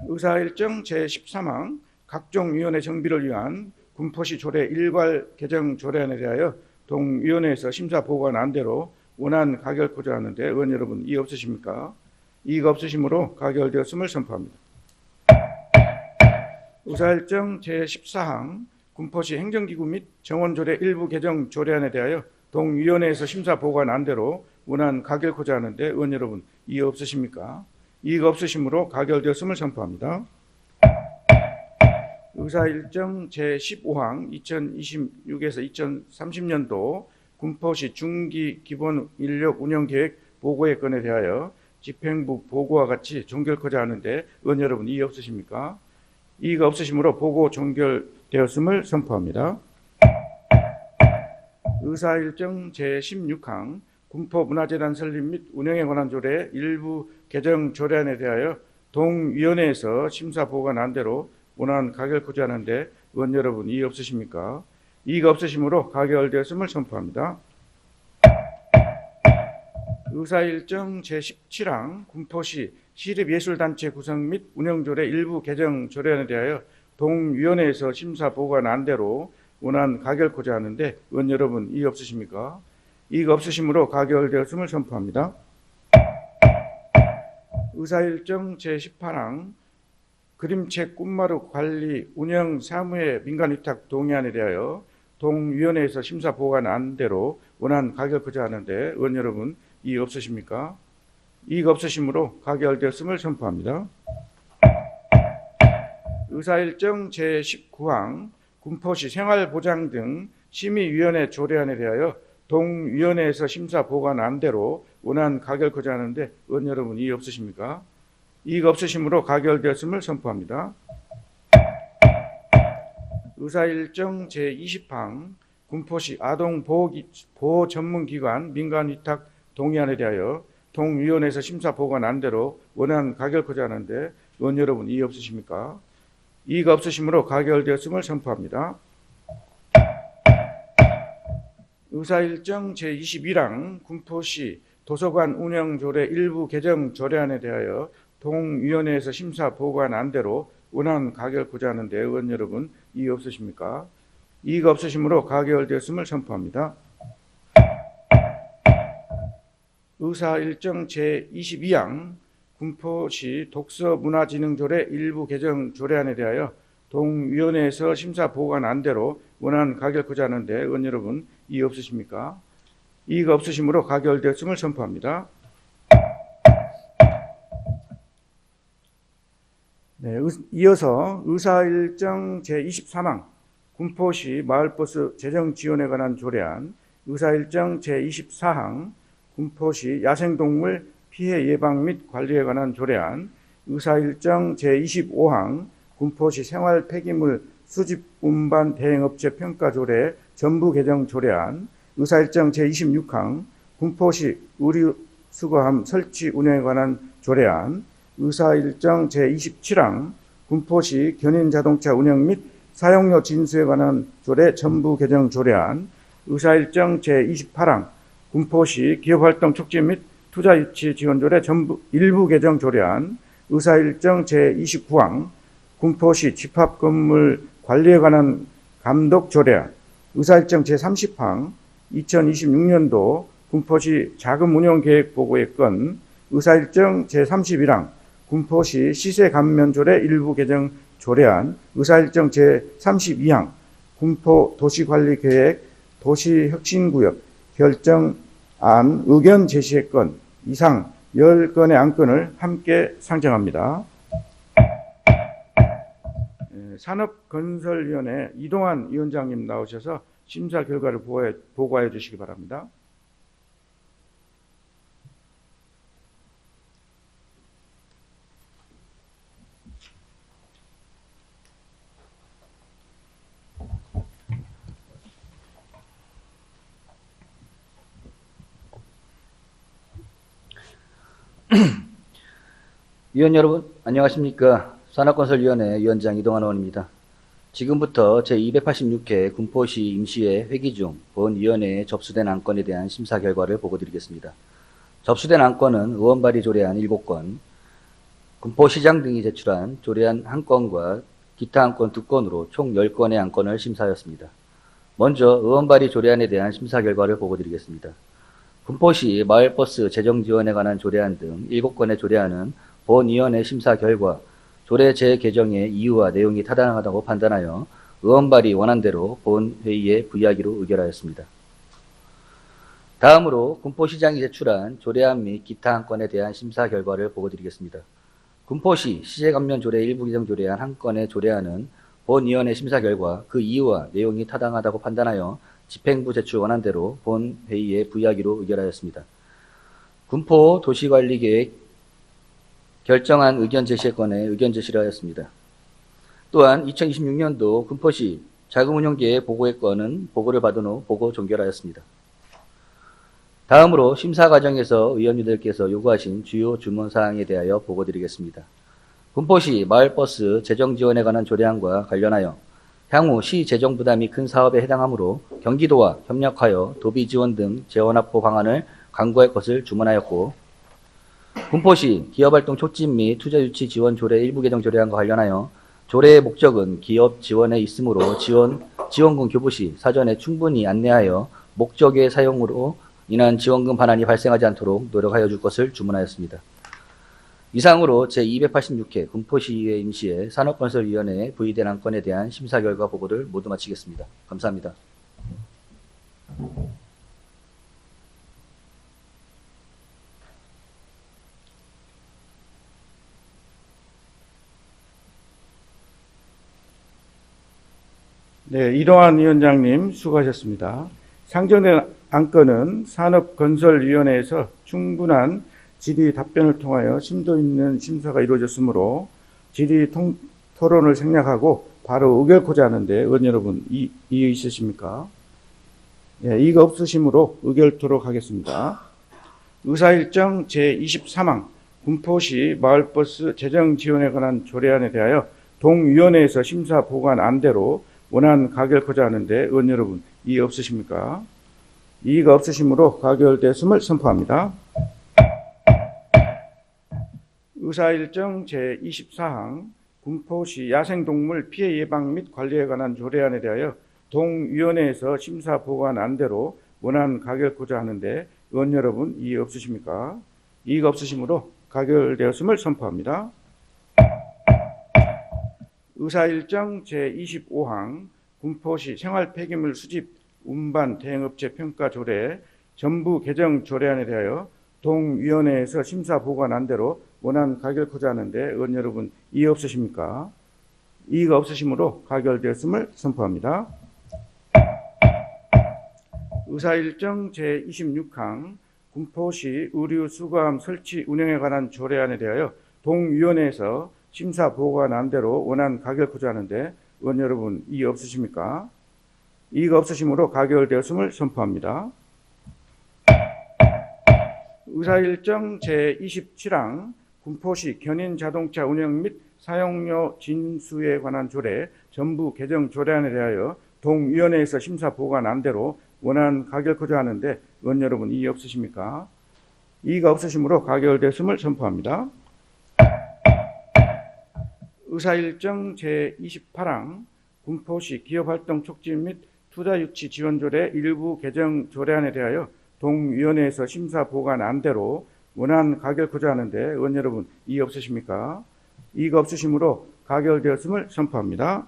의사일정 제13항 각종 위원회 정비를 위한 군포시 조례 일괄 개정 조례안에 대하여 동위원회에서 심사 보고한 안대로 원안 가결코자 하는데 의원 여러분 이의 없으십니까? 이의가 없으시므로 가결되었음을 선포합니다. 의사일정 제14항 군포시 행정기구 및 정원조례 일부 개정 조례안에 대하여 동위원회에서 심사 보고한 안대로 원안 가결코자 하는데 의원 여러분 이의 없으십니까? 이의가 없으시므로 가결되었음을 선포합니다. 의사일정 제15항 2026에서 2030년도 군포시 중기 기본 인력 운영 계획 보고의 건에 대하여 집행부 보고와 같이 종결코자 하는데 의원 여러분 이의 없으십니까? 이의가 없으시므로 보고 종결되었음을 선포합니다. 의사일정 제16항 군포문화재단 설립 및 운영에 관한 조례 일부 개정 조례안에 대하여 동위원회에서 심사 보고한 안대로 원안 가결코자 하는데 의원 여러분 이의 없으십니까? 이의가 없으시므로 가결되었음을 선포합니다. 의사일정 제17항 군포시 시립예술단체 구성 및 운영조례 일부 개정 조례안에 대하여 동위원회에서 심사 보고한 안대로 원안 가결코자 하는데 의원 여러분 이의 없으십니까? 이의가 없으시므로 가결되었음을 선포합니다. 의사일정 제18항 그림책 꿈마루 관리 운영 사무의 민간위탁 동의안에 대하여 동위원회에서 심사 보고한 안대로 원안 가결코자 하는데 의원 여러분 이의 없으십니까? 이의가 없으시므로 가결되었음을 선포합니다. 의사일정 제19항 군포시 생활보장 등 심의위원회 조례안에 대하여 동위원회에서 심사 보고한 안대로 원안 가결코자 하는데 의원 여러분 이의 없으십니까? 이의가 없으시므로 가결되었음을 선포합니다. 의사일정 제20항 군포시 아동보호 전문기관 민간위탁 동의안에 대하여 동위원회에서 심사 보고가 난 대로 원안 가결코자 하는데 의원 여러분 이의 없으십니까? 이의가 없으시므로 가결되었음을 선포합니다. 의사일정 제21항 군포시 도서관 운영조례 일부 개정 조례안에 대하여 동위원회에서 심사 보고가 난 대로 원안 가결코자 하는데 의원 여러분 이의 없으십니까? 이의가 없으시므로 가결되었음을 선포합니다. 의사일정 제22항 군포시 독서문화진흥조례 일부 개정 조례안에 대하여 동위원회에서 심사 보고가 난 대로 원안 가결코자 하는데 의원 여러분 이의 없으십니까? 이의가 없으시므로 가결되었음을 선포합니다. 네, 이어서 의사일정 제23항 군포시 마을버스 재정 지원에 관한 조례안, 의사일정 제24항 군포시 야생동물 피해 예방 및 관리에 관한 조례안, 의사일정 제25항 군포시 생활 폐기물 수집 운반 대행업체 평가 조례 전부 개정 조례안, 의사일정 제26항 군포시 의류수거함 설치 운영에 관한 조례안, 의사일정 제27항 군포시 견인자동차 운영 및 사용료 진수에 관한 조례 전부 개정 조례안, 의사일정 제28항 군포시 기업활동 촉진 및 투자유치 지원조례 일부 개정 조례안, 의사일정 제29항 군포시 집합건물 관리에 관한 감독 조례안, 의사일정 제30항 2026년도 군포시 자금운용계획보고의 건, 의사일정 제31항 군포시 시세감면조례 일부 개정 조례안, 의사일정 제32항 군포 도시관리계획 도시혁신구역 결정안 의견 제시의 건 이상 10건의 안건을 함께 상정합니다. 산업건설위원회 이동환 위원장님 나오셔서 심사 결과를 보고해 주시기 바랍니다. 위원 여러분, 안녕하십니까. 산업건설위원회 위원장 이동환 의원입니다. 지금부터 제286회 군포시 임시회 회기 중 본위원회에 접수된 안건에 대한 심사 결과를 보고드리겠습니다. 접수된 안건은 의원 발의 조례안 7건, 군포시장 등이 제출한 조례안 1건과 기타 안건 2건으로 총 10건의 안건을 심사하였습니다. 먼저 의원 발의 조례안에 대한 심사 결과를 보고드리겠습니다. 군포시 마을버스 재정 지원에 관한 조례안 등 7건의 조례안은 본위원회 심사 결과 조례 재개정의 이유와 내용이 타당하다고 판단하여 의원 발의 원안대로 본회의에 부의하기로 의결하였습니다. 다음으로 군포시장이 제출한 조례안 및 기타 한 건에 대한 심사 결과를 보고드리겠습니다. 군포시 시세감면 조례 일부 개정 조례안 한 건의 조례안은 본위원회 심사 결과 그 이유와 내용이 타당하다고 판단하여 집행부 제출 원안대로 본회의에 부의하기로 의결하였습니다. 군포 도시관리계획 결정안 의견 제시의 건에 의견 제시를 하였습니다. 또한 2026년도 군포시 자금운용계획 보고의 건은 보고를 받은 후 보고 종결하였습니다. 다음으로 심사 과정에서 의원님들께서 요구하신 주요 주문사항에 대하여 보고드리겠습니다. 군포시 마을버스 재정 지원에 관한 조례안과 관련하여 향후 시 재정 부담이 큰 사업에 해당하므로 경기도와 협력하여 도비 지원 등 재원 확보 방안을 강구할 것을 주문하였고, 군포시 기업활동 촉진 및 투자 유치 지원 조례 일부 개정 조례안과 관련하여 조례의 목적은 기업 지원에 있으므로 지원금 교부 시 사전에 충분히 안내하여 목적의 사용으로 인한 지원금 반환이 발생하지 않도록 노력하여 줄 것을 주문하였습니다. 이상으로 제286회 군포시의회 임시회 산업건설위원회에 부의된 안건에 대한 심사 결과 보고를 모두 마치겠습니다. 감사합니다. 네, 이동환 위원장님 수고하셨습니다. 상정된 안건은 산업건설위원회에서 충분한 질의 답변을 통하여 심도 있는 심사가 이루어졌으므로 질의 토론을 생략하고 바로 의결코자 하는데 의원 여러분 이의 있으십니까? 예, 이의가 없으시므로 의결토록 하겠습니다. 의사일정 제23항 군포시 마을버스 재정 지원에 관한 조례안에 대하여 동위원회에서 심사 보관 안대로 원안 가결코자 하는데 의원 여러분 이의 없으십니까? 이의가 없으시므로 가결되었음을 선포합니다. 의사일정 제24항 군포시 야생동물 피해 예방 및 관리에 관한 조례안에 대하여 동위원회에서 심사 보관 안대로 원안 가결코자 하는데 의원 여러분 이의 없으십니까? 이의가 없으시므로 가결되었음을 선포합니다. 의사일정 제25항 군포시 생활 폐기물 수집 운반 대행업체 평가 조례 전부 개정 조례안에 대하여 동위원회에서 심사 보관 안대로 원안 가결코자 하는데 의원 여러분 이의 없으십니까? 이의가 없으시므로 가결되었음을 선포합니다. 의사일정 제26항 군포시 의류 수거함 설치 운영에 관한 조례안에 대하여 동위원회에서 심사 보관 안대로 원안 가결코자 하는데 의원 여러분 이의 없으십니까? 이의가 없으시므로 가결되었음을 선포합니다. 의사일정 제27항 군포시 견인 자동차 운영 및 사용료 진수에 관한 조례 전부 개정 조례안에 대하여 동위원회에서 심사 보관 안대로 원안 가결코자 하는데 의원 여러분 이의 없으십니까? 이의가 없으시므로 가결되었음을 선포합니다. 의사일정 제28항 군포시 기업활동 촉진 및 투자유치 지원조례 일부 개정 조례안에 대하여 동위원회에서 심사 보관 안대로 원안 가결코자 하는데 의원 여러분 이의 없으십니까? 이의가 없으시므로 가결되었음을 선포합니다.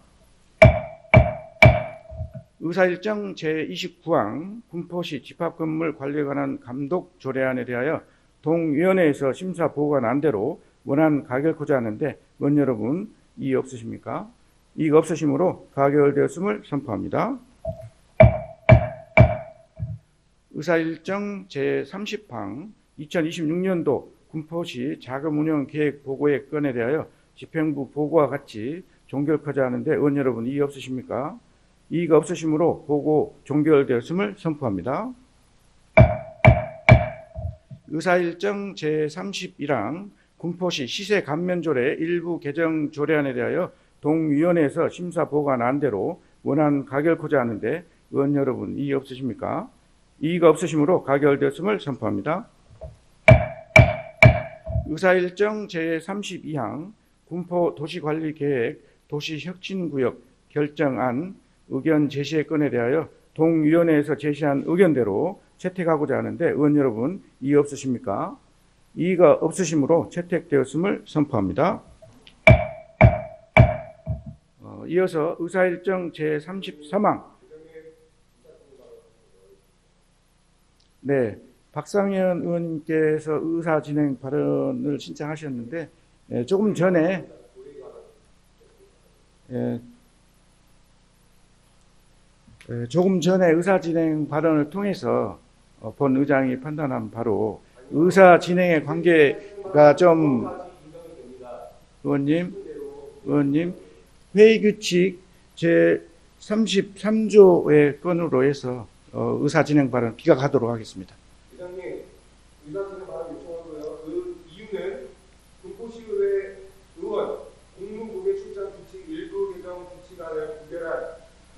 의사일정 제29항 군포시 집합건물 관리에 관한 감독 조례안에 대하여 동위원회에서 심사 보관 안대로 원안 가결코자 하는데 의원 여러분 이의 없으십니까? 이의가 없으시므로 가결되었음을 선포합니다. 의사일정 제30항 2026년도 군포시 자금운영 계획 보고의 건에 대하여 집행부 보고와 같이 종결코자 하는데 의원 여러분 이의 없으십니까? 이의가 없으시므로 보고 종결되었음을 선포합니다. 의사일정 제31항 군포시 시세 감면조례 일부 개정 조례안에 대하여 동위원회에서 심사 보관 안대로 원안 가결코자 하는데 의원 여러분 이의 없으십니까? 이의가 없으시므로 가결되었음을 선포합니다. 의사일정 제32항 군포 도시관리계획 도시혁신구역 결정안 의견 제시의 건에 대하여 동위원회에서 제시한 의견대로 채택하고자 하는데 의원 여러분 이의 없으십니까? 이의가 없으시므로 채택되었음을 선포합니다. 이어서 의사일정 제33항 네, 박상현 의원님께서 의사 진행 발언을 신청하셨는데 조금 전에 의사 진행 발언을 통해서 본 의장이 판단한 바로 의사 진행의 관계가 좀 의원님 회의 규칙 제 33조의 건으로 해서 의사 진행 발언 기각하도록 하겠습니다. 의장님, 의사 진행 발언 요청하고요. 그 이유는 군포시의회 의원 공무국의 출장 규칙 일부 개정 규칙안을 구별한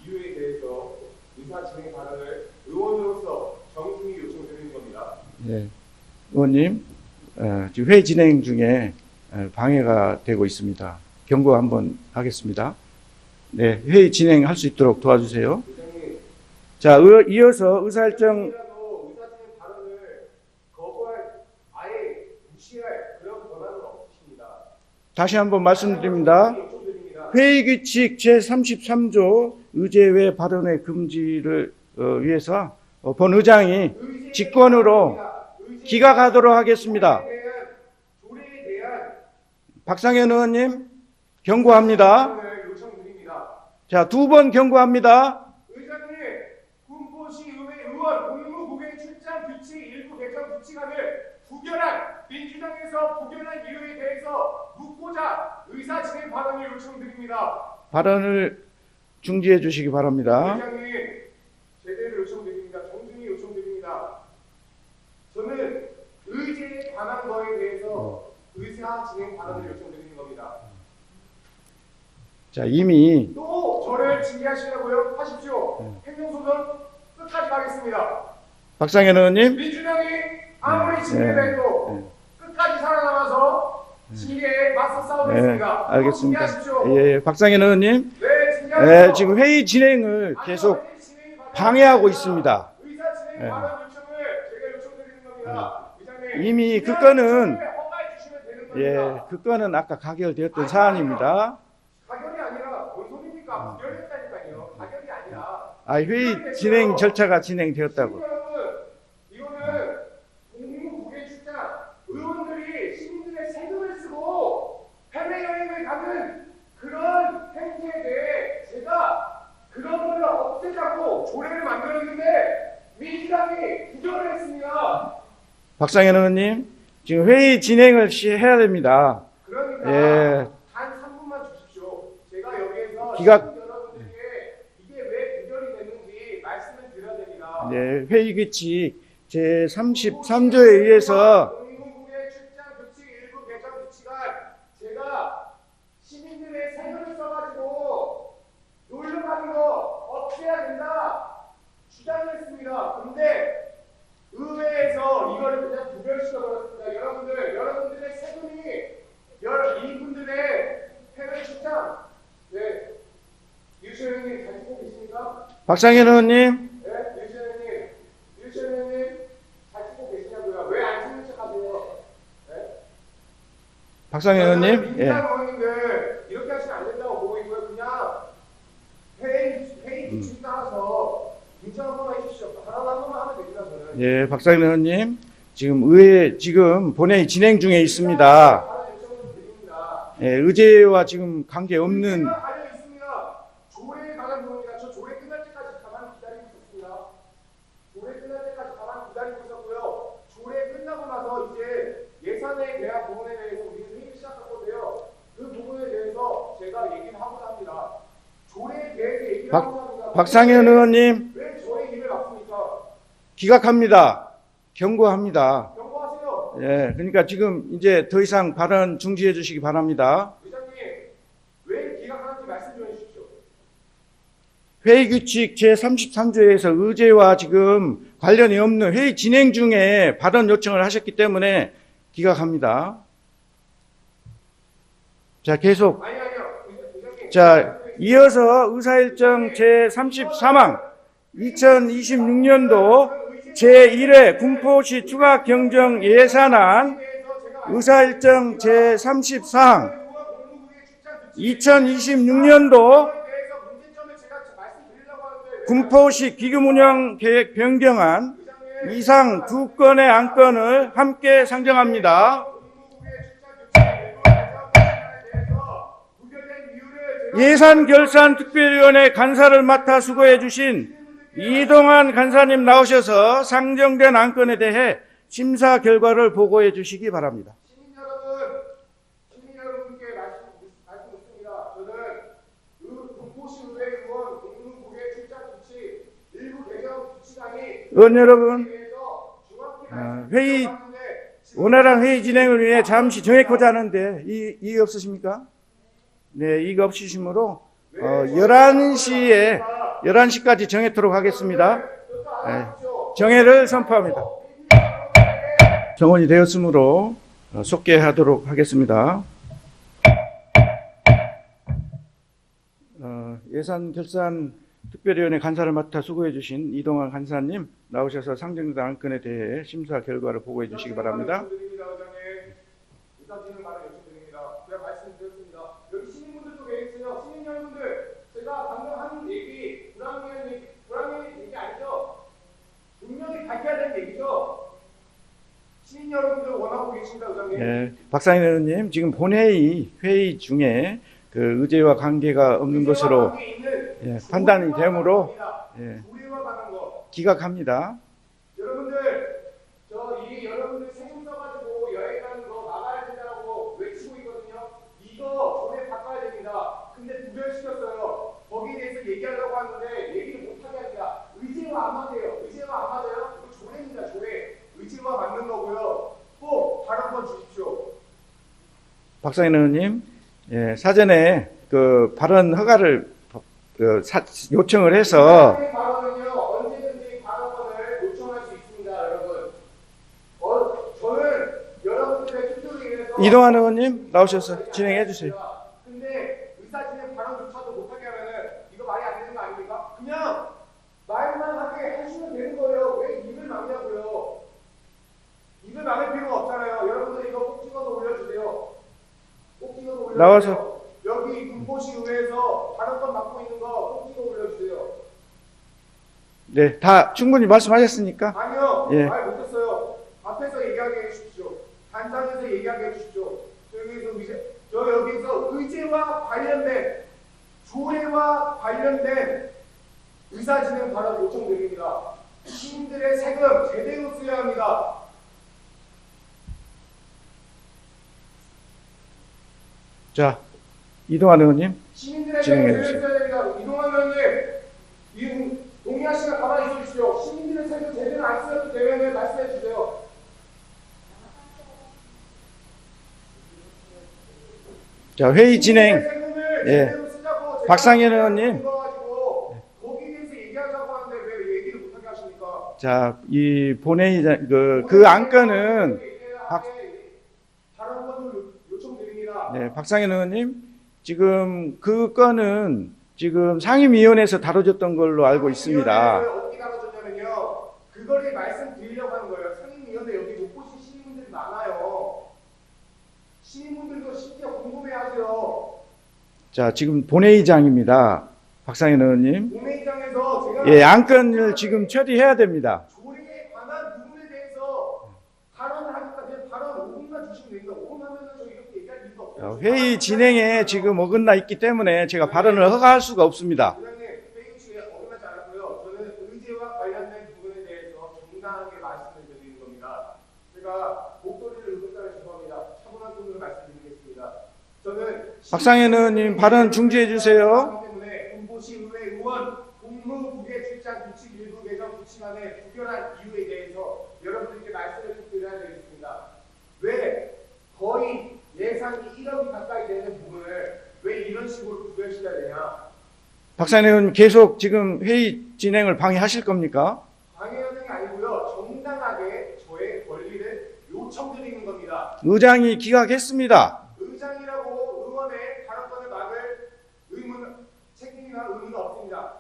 이유에 대해서 의사 진행 발언을 의원으로서 정중히 요청드리는 겁니다. 네, 의원님, 지금 회의 진행 중에 방해가 되고 있습니다. 경고 한번 하겠습니다. 네, 회의 진행할 수 있도록 도와주세요. 자, 이어서 의사일정 의사 진행 발언을 거부할, 아예 무시할 그런 권한은 없으십니다. 다시 한번 말씀드립니다. 회의 규칙 제33조 의제외 발언의 금지를 위해서 본 의장이 직권으로 기각하도록 하겠습니다. 조례에 대한 박상현 의원님 경고합니다. 자, 2번 경고합니다. 의장님, 군포시의회 의원 공무국의 출장 규칙 일부 개정 규칙안을 부결한 민주당에서 부결한 이유에 대해서 묻고자 의사 진행 발언을 요청드립니다. 발언을 중지해 주시기 바랍니다. 의장님, 제대로 요청드립니다. 의사 진행 발언을 요청드리는 겁니다. 자, 이미 또 저를 징계하시려고요? 하십시오. 행정소송 끝까지 가겠습니다. 박상현 의원님, 민주당이 아무리 징계를 해도 끝까지 살아남아서 징계에 맞서 싸우겠습니다. 알겠습니다. 징계하십시오. 예, 박상현 의원님, 네, 징계하십시오. 지금 회의 진행을 계속 방해하고 있습니다. 의사 진행 발언 요청을 제가 요청드리는 겁니다. 의장님, 이미 그 건은 허가해 주시면 되는 겁니다. 그 건은 아까 가결되었던 사안입니다. 가결이 아니라 뭔 소리입니까? 부결했다니까요. 가결이 아니라. 회의 진행 절차가 진행되었다고. 여러분, 이거는 공무국회 출장 의원들이 시민들의 세금을 쓰고 해외여행을 가는 그런 행태에 대해 제가 그런 거를 없애자고 조례를 만들었는데 민주당이 부결을 했습니다. 박상현 의원님, 지금 회의 진행을 해야 됩니다. 그러니까 예. 단 3분만 주십시오. 제가 여기에서 기각- 시민 여러분들께 이게 왜 부결이 됐는지 말씀을 드려야 됩니다. 네, 회의 규칙 제33조에 의해서 공무국의 출장 규칙 일부 개정 규칙안 제가 시민들의 세금을 써가지고 놀러 가는 거 없애야 된다 주장을 했습니다. 근데 의회에서 이거를 그냥 부결시켜 버렸습니다. 여러분들의 세금이 이분들의 해외 출장 유시현님 잘 듣고 계십니까? 박상현 의원님, 네, 유시현님 잘 듣고 계시냐고요? 왜 안 듣는 척하세요? 네? 박상현 의원님, 민주당 의원님들 이렇게 하시면 안 된다고 보고 있고요. 그냥 회의 규칙 따라서 인정 한 번만 해주십시오. 하나 한 번만 하면 됩니다. 저는. 예, 박상현 의원님, 지금 의회 지금 본회의 진행 중에 있습니다. 다른 요청을 드립니다. 예, 의제와 지금 관계 없는 제가 달려 있습니다. 조례에 관한 부분입니다. 저 조례 끝날 때까지 가만히 기다리고 있었습니다. 조례 끝날 때까지 가만히 기다리고 있었고요. 조례 끝나고 나서 이제 예산에 대한 부분에 대해서 우리는 회의를 시작할 건데요. 그 부분에 대해서 제가 얘기를 하고자 합니다. 조례에 대해서 얘기를 하고자 합니다. 박상현 의원님, 왜 저의 입을 막습니까? 기각합니다. 경고합니다. 경고하세요. 예, 그러니까 지금 이제 더 이상 발언 중지해 주시기 바랍니다. 의장님, 왜 기각하는지 말씀 좀 해주십시오. 회의 규칙 제33조에서 의제와 지금 관련이 없는 회의 진행 중에 발언 요청을 하셨기 때문에 기각합니다. 자, 계속. 아니요. 의장님. 자, 이어서 의사일정 제33항 2026년도 제1회 군포시 추가 경정 예산안 의사일정 제34항 2026년도 군포시 기금운영 계획 변경안 이상 두 건의 안건을 함께 상정합니다. 예산결산특별위원회 간사를 맡아 수고해 주신 이동환 간사님 나오셔서 상정된 안건에 대해 심사 결과를 보고해 주시기 바랍니다. 시민 여러분께 말씀 묻습니다. 저는 군포시 의회 의원 공무국회 출장 규칙 일부 개정 규칙안이 의원 여러분, 대해서 정확히 회의 말씀드렸는데 원활한 회의 진행을 위해 잠시 정해코자 하는데 이의 없으십니까? 네, 이의가 없으시므로 11시까지 정해토록 하겠습니다. 네, 정회를 선포합니다. 정원이 되었으므로 속개하도록 하겠습니다. 예산결산특별위원회 간사를 맡아 수고해 주신 이동환 간사님 나오셔서 상정된 안건에 대해 심사 결과를 보고해 주시기 바랍니다. 의사진행 발언 요청드립니다. 제가 말씀드렸습니다. 여기 시민분들도 계세요. 시민 여러분들, 제가 방금 한 얘기 불합리한 얘기 아니죠? 분명히 밝혀야 되는 얘기죠? 시민 여러분들 원하고 계십니다, 의장님. 네, 박상현 의원님 지금 본회의 회의 중에 그 의제와 관계가 없는 것으로 판단이 되므로 조례와 관한 거. 기각합니다. 여러분들, 여러분들 세금 써가지고 여행 가는 거 막아야 된다고 외치고 있거든요. 이거 조례 바꿔야 됩니다. 근데 부결시켰어요. 거기에 대해서 얘기하려고 하는데 얘기를 못하게 합니다. 의제와 안 맞아요. 의제와 안 맞아요? 이거 조례입니다, 조례. 의제와 맞는 거고요. 꼭 발언권 주십시오. 박상현 의원님, 예, 사전에 그 발언 허가를 요청을 해서 발언은요, 언제든지 발언권을 요청할 수 있습니다, 여러분. 저는 여러분들의 투표를 위해서 이동환 의원님 나오셔서 진행해 주세요. 근데 의사진행 발언조차도 못하게 하면은 이거 말이 안 되는 거 아닙니까? 그냥 말만 하게 하시면 되는 거예요. 왜 입을 막냐고요? 입을 막을 필요가 없잖아요. 여러분들 이거 꼭 찍어서 올려주세요. 꼭 찍어서 올려주세요. 나와서. 여기 군포시 의회에서 발언권 맡고 있는 거 꼭 찍어 올려주세요. 네, 다 충분히 말씀하셨으니까. 아니요. 예. 말 못했어요. 앞에서 얘기하게 해주십시오. 단장에서 얘기하게 해주십시오. 저 여기서 의제와 관련된 조례와 관련된 의사진행 발언 요청드립니다. 시민들의 세금 제대로 써야 합니다. 자, 이동환 의원님. 시민들의 진행해 세금 주세요. 제대로 써야 됩니다. 이동환 의원님, 동의하시면 가만히 있어 주십시오. 시민들의 세금 제대로 안 써도 되면 말씀해 주세요. 자, 회의 진행. 세금을 예. 제대로 쓰자고 박상현 의원님. 거기에 대해서 얘기하자고 하는데 왜 얘기를 못하게 하십니까? 자, 이 본회의 그 안건은 다른 건을 요청드립니다. 네, 박상현 의원님, 지금 그 건은 지금 상임위원회에서 다뤄졌던 걸로 알고 있습니다. 어떻게 다뤄졌냐면요. 그거를 말씀드리려고 하는 거예요. 상임위원회 여기 못 보신 시민분들이 많아요. 시민분들도 심지어 궁금해하세요. 자, 지금 본회의장입니다. 박상현 의원님. 본회의장에서 제가 예, 안건을 지금 처리해야 됩니다. 조례에 관한 부분에 대해서 발언을 하니까 그냥 발언 5분만 주시면 됩니다. 5분 하면은 저 이렇게 얘기할 이유가 없어요. 회의 진행에 지금 어긋나 있기 때문에 제가 발언을 허가할 수가 없습니다. 의원님, 회의 중에 어긋나지 않았고요. 저는 의제와 관련된 부분에 대해서 정당하게 말씀을 드리는 겁니다. 제가 목소리를 높였다면 죄송합니다. 차분한 톤으로 말씀드리겠습니다. 저는 박상현 의원님 발언 중지해 주세요. 때문에 군포시의회 의원 국무부계 출장 규칙 일부 개정 규칙안의 부결한 이유에 대해서 여러분들께 말씀을 좀 드려야 되겠습니다. 왜 거의 예산이 1억이 가까이 되는 부분을 왜 이런 식으로 부결시켜야 되냐? 박상현 의원님 계속 지금 회의 진행을 방해하실 겁니까? 방해하는 게 아니고요. 정당하게 저의 권리를 요청드리는 겁니다. 의장이 기각했습니다. 의장이라고 의원의 발언권을 막을 책임이나 의무는 없습니다.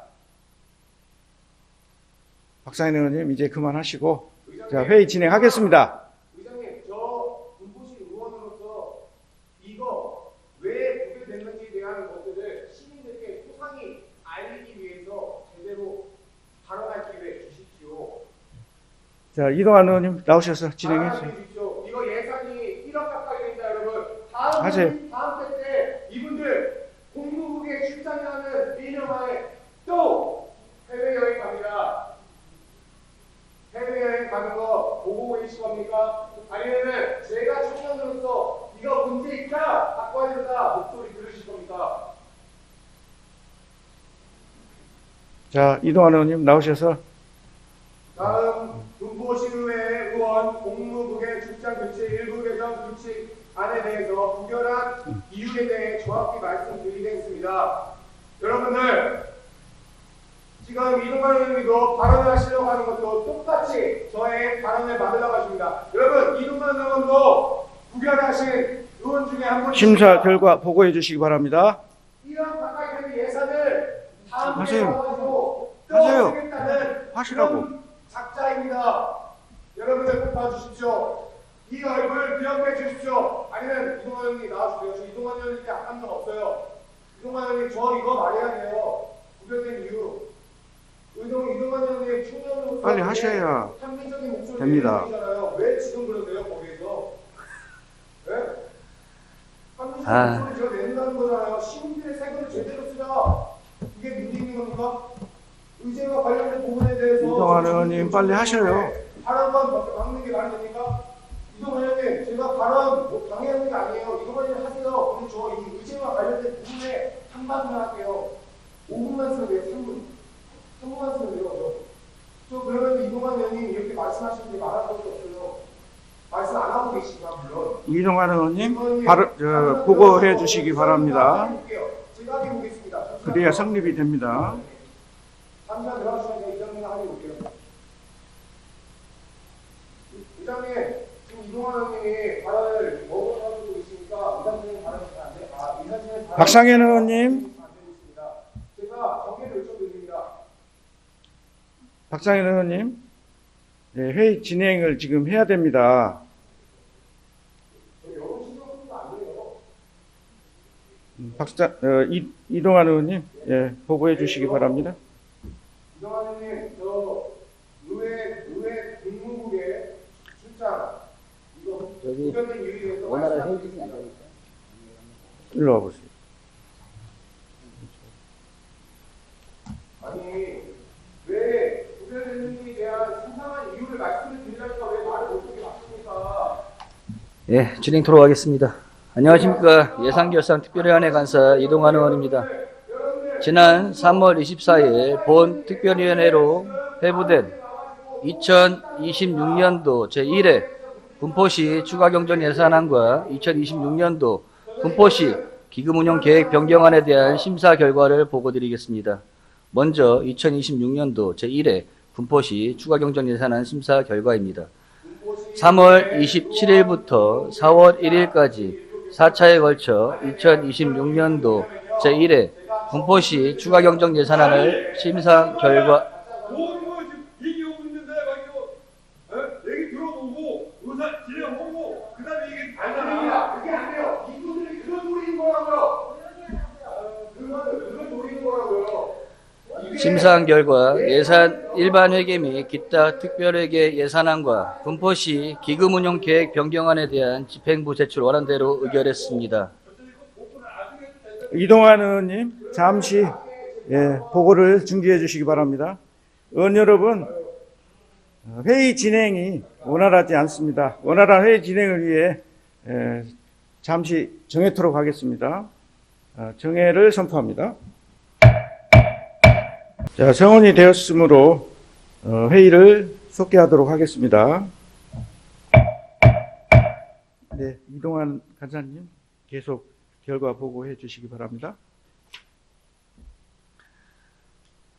박상현 의원님 이제 그만하시고 의장님, 자, 회의 진행하겠습니다. 의장님, 저 군포시 의원으로서 이거 왜 부결됐는지에 대한 것들을 시민들께 소상히 알리기 위해서 제대로 발언할 기회 주십시오. 자, 이동환 의원님 나오셔서 진행해 주세요. 주십시오. 이거 예산이 1억 가까이 됩니다, 여러분. 다음 하세요. 때 이분들 공무부에 출장이라는 비명하에 또 해외여행 갑니다. 해외여행 가는 거 보고 계실 겁니까? 아니면은 제가 청년으로서 이거 문제 있다, 바꿔야 된다 목소리 들으실 겁니까? 자, 이동환 의원님 나오셔서 다음 군포시의회 의원 공무부계 출장 규칙 일부 개정 규칙안에 대해서 부결한 이유에 대해 정확히 말씀드리겠습니다. 여러분들 지금 이동환 의원님도 발언을 하시려고 하는 것도 똑같이 저의 발언을 막으려고 하십니다. 여러분 이동환 의원도 부결하신 의원 중에 한 분입니다. 심사 결과 보고해 주시기 바랍니다. 1억 가까이 되는 예산을 다음 주에 하세요. 가지고 하세요. 쓰겠다는 하시라고. 그런 작자입니다. 여러분들 꼭 봐주십시오. 이 얼굴 기억해 주십시오. 아니면 이동환 의원님 나와주세요. 저 이동환 의원님께 악한 적 없어요. 이동환 의원님 저 이거 말해야 돼요. 부결된 이유. 이동환 의원님 청년으로서 빨리 하셔야 합리적인 목소리 됩니다. 내시잖아요. 왜 지금 그러세요 거기에서? 네? 합리적인 아. 목소리 제가 낸다는 거잖아요. 시민들의 세금을 제대로 쓰자. 이게 문제 있는 겁니까? 의제와 관련된 부분에 대해서 이동환 의원님 빨리 하셔요. 발언만 막는 게 말이 됩니까? 이동환 의원님 제가 발언 방해하는 게 아니에요. 이동환 의원님 하세요. 근데 저 이 의제와 관련된 부분에 한마디만 할게요. 5분만 쓰면 돼요. 3분만 쓰면 돼요. 저 그러면 이동환 의원님 이렇게 말씀하시는 게 말할 것도 없어요. 말씀 안 하고 계시지만 물론 이동환 의원님 보고해 주시기 바랍니다. 제가 하게 보겠습니다. 그래야 성립이 됩니다. 잠시만 들어가주시면 제가 이장님 하게 볼게요. 이장님 지금 이동환 의원님이 발언을 먹어가지고 계시니까 이장님 발언이 안 돼. 이장님 박상현 의원님, 안 되고 있습니다. 제가 정리를 요청드립니다. 박상현 의원님, 네, 회의 진행을 지금 해야 됩니다. 이동환 의원님, 예, 보고해 주시기 바랍니다. 이동환 의원님, 저 의회 국무국의 출장 이거 의견을 유의해서 원활한 회의 진행이 안 되니까. 일로 와보세요. 아니 왜 부대변인에 대한 상상한 이유를 말씀을 드리려니까 왜 말을 못하게 맞습니까? 예, 진행토록 하겠습니다. 안녕하십니까. 예산결산특별위원회 간사 이동환 의원입니다. 지난 3월 24일 본 특별위원회로 회부된 2026년도 제1회 군포시 추가경정 예산안과 2026년도 군포시 기금운용 계획 변경안에 대한 심사 결과를 보고드리겠습니다. 먼저 2026년도 제1회 군포시 추가경정 예산안 심사 결과입니다. 3월 27일부터 4월 1일까지 4차에 걸쳐 2026년도 제1회 군포시 추가경정 예산안을 심사 결과 모든 거 지금 얘기하고 있는데 막 얘기 들어보고 의사 진행하고 그다음에 이게 아닙니다. 그게 안 돼요. 이분들이 그런 노리는 거라고요. 그런 노리는 거라고요. 심사한 결과 예산 일반회계 및 기타 특별회계 예산안과 군포시 기금운용 계획 변경안에 대한 집행부 제출 원안대로 의결했습니다. 이동환 의원님, 잠시 보고를 중지해 주시기 바랍니다. 의원 여러분, 회의 진행이 원활하지 않습니다. 원활한 회의 진행을 위해 잠시 정회토록 하겠습니다. 정회를 선포합니다. 자, 성원이 되었으므로 회의를 속개하도록 하겠습니다. 네, 이동환 간사님 계속 결과 보고해 주시기 바랍니다.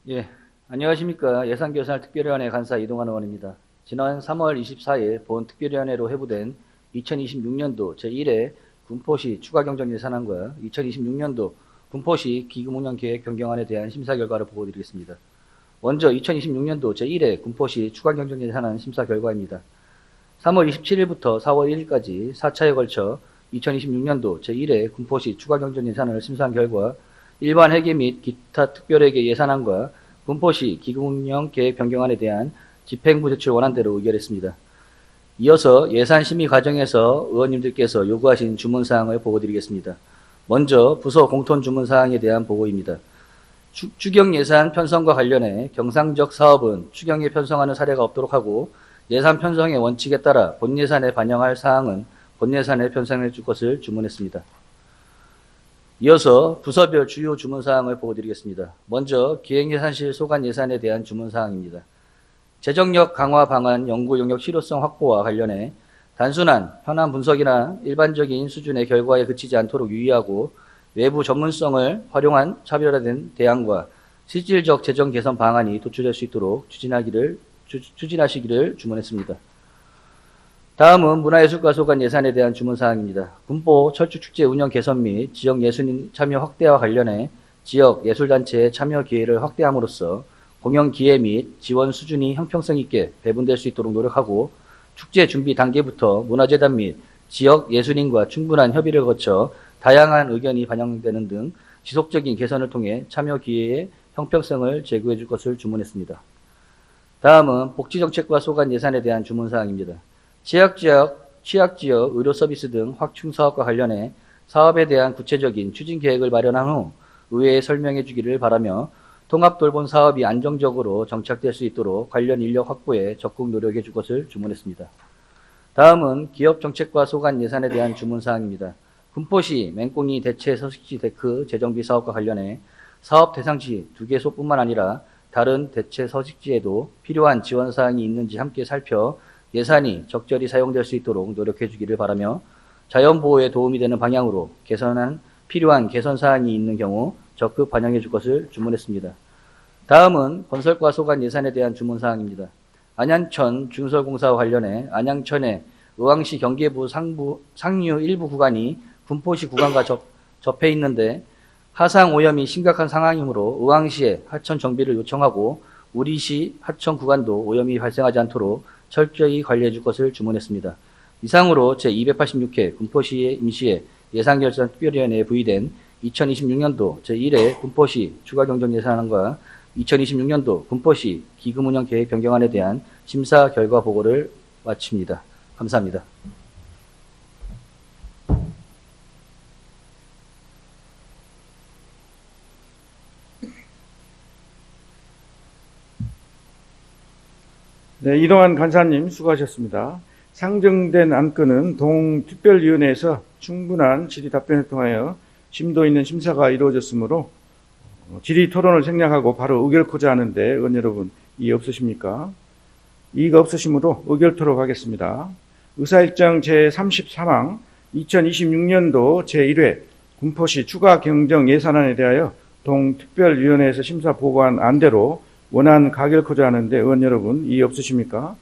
예, 안녕하십니까. 예산결산특별위원회 간사 이동환 의원입니다. 지난 3월 24일 본 특별위원회로 회부된 2026년도 제1회 군포시 추가경정 예산안과 2026년도 군포시 기금운용계획 변경안에 대한 심사 결과를 보고드리겠습니다. 먼저 2026년도 제1회 군포시 추가경정 예산안 심사 결과입니다. 3월 27일부터 4월 1일까지 4차에 걸쳐 2026년도 제1회 군포시 추가경정 예산안을 심사한 결과 일반 회계 및 기타 특별회계 예산안과 군포시 기금운용 계획 변경안에 대한 집행부 제출 원안대로 의결했습니다. 이어서 예산 심의 과정에서 의원님들께서 요구하신 주문사항을 보고드리겠습니다. 먼저 부서 공통 주문사항에 대한 보고입니다. 추경 예산 편성과 관련해 경상적 사업은 추경에 편성하는 사례가 없도록 하고 예산 편성의 원칙에 따라 본 예산에 반영할 사항은 본 예산에 편성해 줄 것을 주문했습니다. 이어서 부서별 주요 주문사항을 보고드리겠습니다. 먼저 기획예산실 소관 예산에 대한 주문사항입니다. 재정력 강화 방안 연구 용역 실효성 확보와 관련해 단순한 현안 분석이나 일반적인 수준의 결과에 그치지 않도록 유의하고 외부 전문성을 활용한 차별화된 대안과 실질적 재정 개선 방안이 도출될 수 있도록 추진하시기를 주문했습니다. 다음은 문화예술가 소관 예산에 대한 주문사항입니다. 군포 철쭉축제 운영 개선 및 지역 예술인 참여 확대와 관련해 지역 예술단체의 참여 기회를 확대함으로써 공연 기회 및 지원 수준이 형평성 있게 배분될 수 있도록 노력하고 축제 준비 단계부터 문화재단 및 지역 예술인과 충분한 협의를 거쳐 다양한 의견이 반영되는 등 지속적인 개선을 통해 참여 기회의 형평성을 제고해 줄 것을 주문했습니다. 다음은 복지정책과 소관 예산에 대한 주문사항입니다. 취약지역 의료 서비스 등 확충 사업과 관련해 사업에 대한 구체적인 추진 계획을 마련한 후 의회에 설명해 주기를 바라며 통합돌봄 사업이 안정적으로 정착될 수 있도록 관련 인력 확보에 적극 노력해 줄 것을 주문했습니다. 다음은 기업정책과 소관 예산에 대한 주문사항입니다. 군포시 맹꽁이 대체 서식지 데크 재정비 사업과 관련해 사업 대상지 2개소뿐만 아니라 다른 대체 서식지에도 필요한 지원사항이 있는지 함께 살펴 예산이 적절히 사용될 수 있도록 노력해 주기를 바라며 자연보호에 도움이 되는 방향으로 필요한 개선 사항이 있는 경우 적극 반영해 줄 것을 주문했습니다. 다음은 건설과 소관 예산에 대한 주문 사항입니다. 안양천 중설공사와 관련해 안양천의 의왕시 경계부 상류 일부 구간이 군포시 구간과 접해 있는데 하상 오염이 심각한 상황이므로 의왕시에 하천 정비를 요청하고 우리시 하천 구간도 오염이 발생하지 않도록 철저히 관리해 줄 것을 주문했습니다. 이상으로 제286회 군포시의 임시회 예산결산특별위원회에 부의된 2026년도 제1회 군포시 추가경정예산안과 2026년도 군포시 기금운영계획 변경안에 대한 심사 결과 보고를 마칩니다. 감사합니다. 네, 이동환 간사님 수고하셨습니다. 상정된 안건은 동특별위원회에서 충분한 질의 답변을 통하여 심도 있는 심사가 이루어졌으므로 질의 토론을 생략하고 바로 의결코자 하는데 의원 여러분 이의 없으십니까? 이의가 없으시므로 의결토록 하겠습니다. 의사일정 제33항 2026년도 제1회 군포시 추가 경정 예산안에 대하여 동특별위원회에서 심사 보고한 안대로 원안 가결코자 하는데 의원 여러분 이의 없으십니까?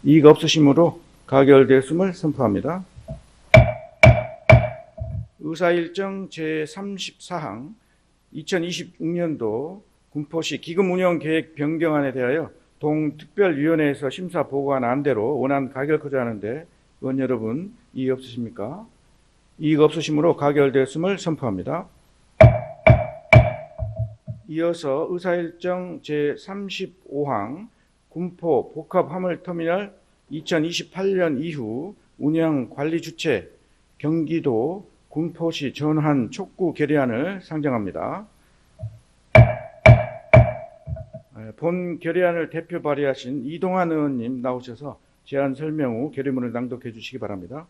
이의가 없으시므로 가결되었음을 선포합니다. 의사일정 제34항 2026년도 군포시 기금운영계획 변경안에 대하여 동특별위원회에서 심사 보고한 안대로 원안 가결코자 하는데 의원 여러분 이의 없으십니까? 이의가 없으시므로 가결되었음을 선포합니다. 이어서 의사일정 제35항 군포 복합화물터미널 2028년 이후 운영 관리 주체 경기도 군포시 전환 촉구 결의안을 상정합니다. 본 결의안을 대표 발의하신 이동환 의원님 나오셔서 제안 설명 후 결의문을 낭독해 주시기 바랍니다.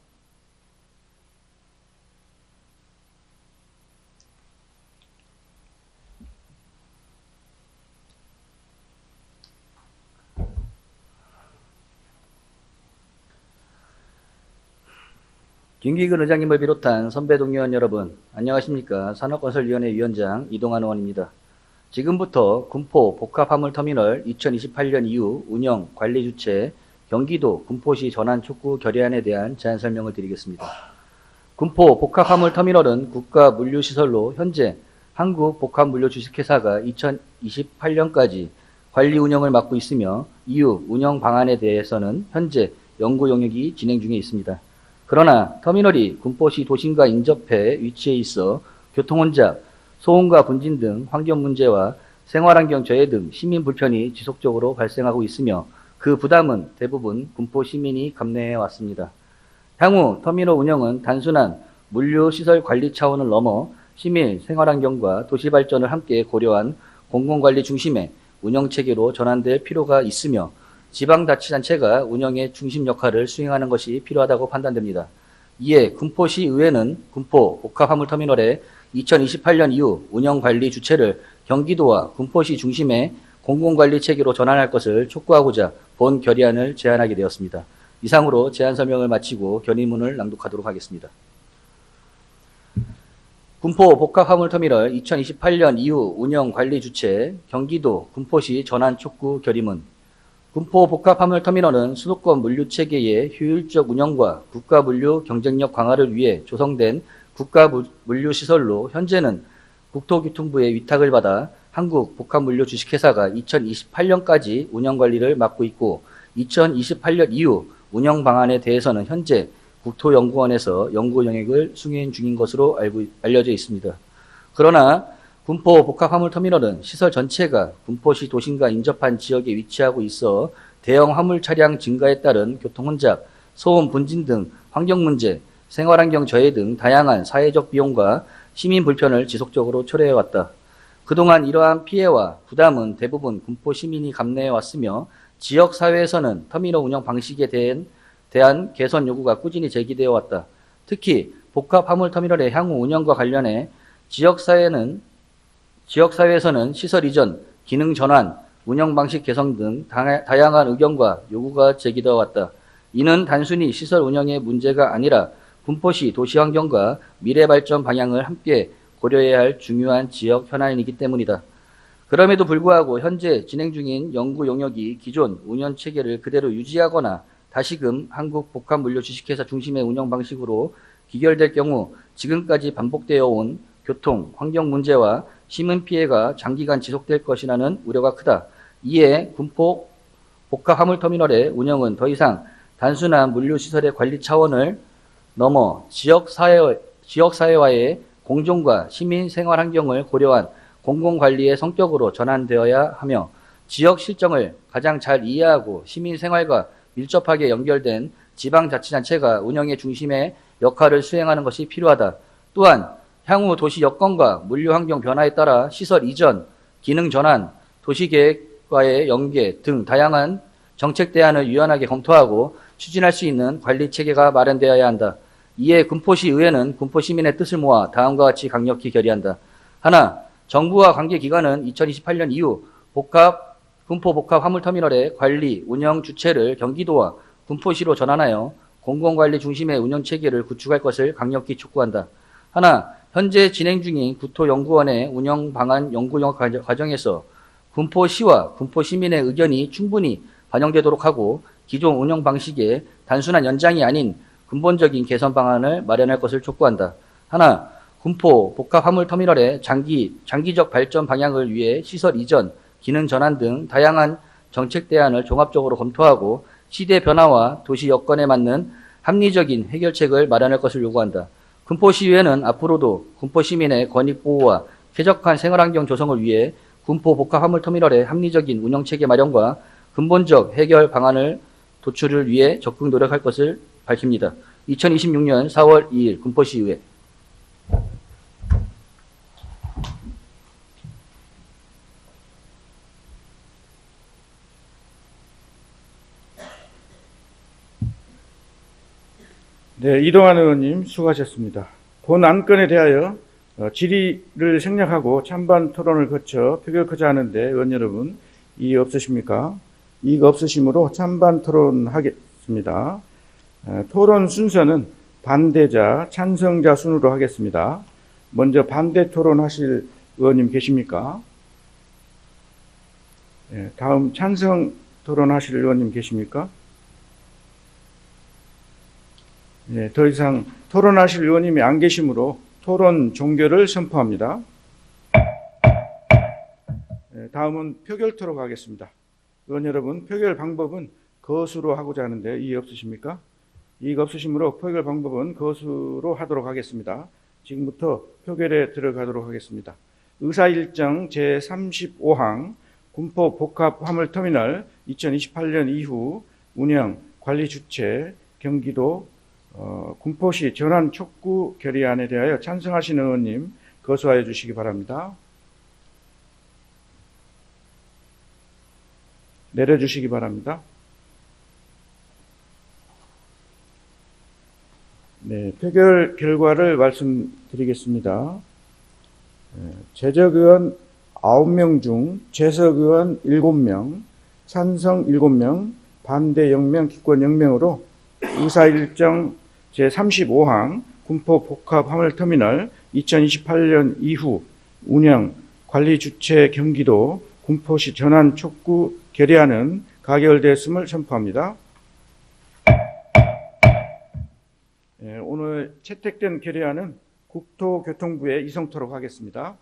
김기근 의장님을 비롯한 선배 동료원 여러분, 안녕하십니까? 산업건설위원회 위원장 이동환 의원입니다. 지금부터 군포 복합화물터미널 2028년 이후 운영 관리 주체 경기도 군포시 전환 촉구 결의안에 대한 제안 설명을 드리겠습니다. 군포 복합화물터미널은 국가물류시설로 현재 한국복합물류주식회사가 2028년까지 관리 운영을 맡고 있으며 이후 운영 방안에 대해서는 현재 연구 영역이 진행 중에 있습니다. 그러나 터미널이 군포시 도심과 인접해 위치해 있어 교통혼잡, 소음과 분진 등 환경 문제와 생활환경 저해 등 시민 불편이 지속적으로 발생하고 있으며 그 부담은 대부분 군포 시민이 감내해 왔습니다. 향후 터미널 운영은 단순한 물류시설 관리 차원을 넘어 시민 생활환경과 도시발전을 함께 고려한 공공관리 중심의 운영체계로 전환될 필요가 있으며 지방자치단체가 운영의 중심 역할을 수행하는 것이 필요하다고 판단됩니다. 이에 군포시 의회는 군포 복합화물터미널의 2028년 이후 운영관리 주체를 경기도와 군포시 중심의 공공관리체계로 전환할 것을 촉구하고자 본 결의안을 제안하게 되었습니다. 이상으로 제안 설명을 마치고 결의문을 낭독하도록 하겠습니다. 군포 복합화물터미널 2028년 이후 운영관리 주체 경기도 군포시 전환 촉구 결의문. 군포 복합화물터미널은 수도권 물류체계의 효율적 운영과 국가물류 경쟁력 강화를 위해 조성된 국가물류시설로 현재는 국토교통부의 위탁을 받아 한국복합물류주식회사가 2028년까지 운영관리를 맡고 있고 2028년 이후 운영 방안에 대해서는 현재 국토연구원에서 연구 영역을 수행 중인 것으로 알려져 있습니다. 그러나 군포 복합화물터미널은 시설 전체가 군포시 도심과 인접한 지역에 위치하고 있어 대형 화물 차량 증가에 따른 교통혼잡, 소음 분진 등 환경 문제, 생활환경 저해 등 다양한 사회적 비용과 시민 불편을 지속적으로 초래해왔다. 그동안 이러한 피해와 부담은 대부분 군포 시민이 감내해왔으며 지역사회에서는 터미널 운영 방식에 대한 개선 요구가 꾸준히 제기되어 왔다. 특히 복합화물터미널의 향후 운영과 관련해 지역사회에서는 시설 이전, 기능 전환, 운영 방식 개선 등 다양한 의견과 요구가 제기되어 왔다. 이는 단순히 시설 운영의 문제가 아니라 군포시 도시환경과 미래발전 방향을 함께 고려해야 할 중요한 지역 현안이기 때문이다. 그럼에도 불구하고 현재 진행 중인 연구 용역이 기존 운영 체계를 그대로 유지하거나 다시금 한국복합물류주식회사 중심의 운영 방식으로 기결될 경우 지금까지 반복되어 온 교통, 환경 문제와 시민 피해가 장기간 지속될 것이라는 우려가 크다. 이에 군포 복합화물터미널의 운영은 더 이상 단순한 물류시설의 관리 차원을 넘어 지역사회와의 공존과 시민 생활 환경을 고려한 공공관리의 성격으로 전환되어야 하며 지역 실정을 가장 잘 이해하고 시민 생활과 밀접하게 연결된 지방자치단체가 운영의 중심의 역할을 수행하는 것이 필요하다. 또한 향후 도시 여건과 물류 환경 변화에 따라 시설 이전, 기능 전환, 도시계획과의 연계 등 다양한 정책 대안을 유연하게 검토하고 추진할 수 있는 관리 체계가 마련되어야 한다. 이에 군포시 의회는 군포 시민의 뜻을 모아 다음과 같이 강력히 결의한다. 하나, 정부와 관계기관은 2028년 이후 군포 복합 화물터미널의 관리, 운영 주체를 경기도와 군포시로 전환하여 공공관리 중심의 운영체계를 구축할 것을 강력히 촉구한다. 하나, 현재 진행 중인 구토연구원의 운영 방안 연구 과정에서 군포시와 군포시민의 의견이 충분히 반영되도록 하고 기존 운영 방식의 단순한 연장이 아닌 근본적인 개선 방안을 마련할 것을 촉구한다. 하나, 군포 복합화물터미널의 장기적 발전 방향을 위해 시설 이전, 기능 전환 등 다양한 정책 대안을 종합적으로 검토하고 시대 변화와 도시 여건에 맞는 합리적인 해결책을 마련할 것을 요구한다. 군포시의회는 앞으로도 군포 시민의 권익 보호와 쾌적한 생활환경 조성을 위해 군포 복합화물터미널의 합리적인 운영체계 마련과 근본적 해결 방안을 도출을 위해 적극 노력할 것을 밝힙니다. 2026년 4월 2일 군포시의회. 네, 이동환 의원님 수고하셨습니다. 본 안건에 대하여 질의를 생략하고 찬반 토론을 거쳐 표결하자 하는데 의원 여러분 이의 없으십니까? 이의가 없으시므로 찬반 토론하겠습니다. 토론 순서는 반대자, 찬성자 순으로 하겠습니다. 먼저 반대 토론하실 의원님 계십니까? 다음 찬성 토론하실 의원님 계십니까? 더 이상 토론하실 의원님이 안 계시므로 토론 종결을 선포합니다. 다음은 표결토로 가겠습니다. 의원 여러분, 표결 방법은 거수로 하고자 하는데 이의 없으십니까? 이의가 없으시므로 표결 방법은 거수로 하도록 하겠습니다. 지금부터 표결에 들어가도록 하겠습니다. 의사일정 제35항 군포 복합화물터미널 2028년 이후 운영, 관리 주체, 경기도 군포시 전환 촉구 결의안에 대하여 찬성하시는 의원님 거수하여 주시기 바랍니다. 내려주시기 바랍니다. 네, 표결 결과를 말씀드리겠습니다. 제적의원 9명 중 재석의원 7명, 찬성 7명, 반대 0명, 기권 0명으로 의사일정 제35항 군포 복합화물터미널 2028년 이후 운영, 관리 주체 경기도 군포시 전환 촉구 결의안은 가결되었음을 선포합니다. 오늘 채택된 결의안은 국토교통부에 이송토록 하겠습니다.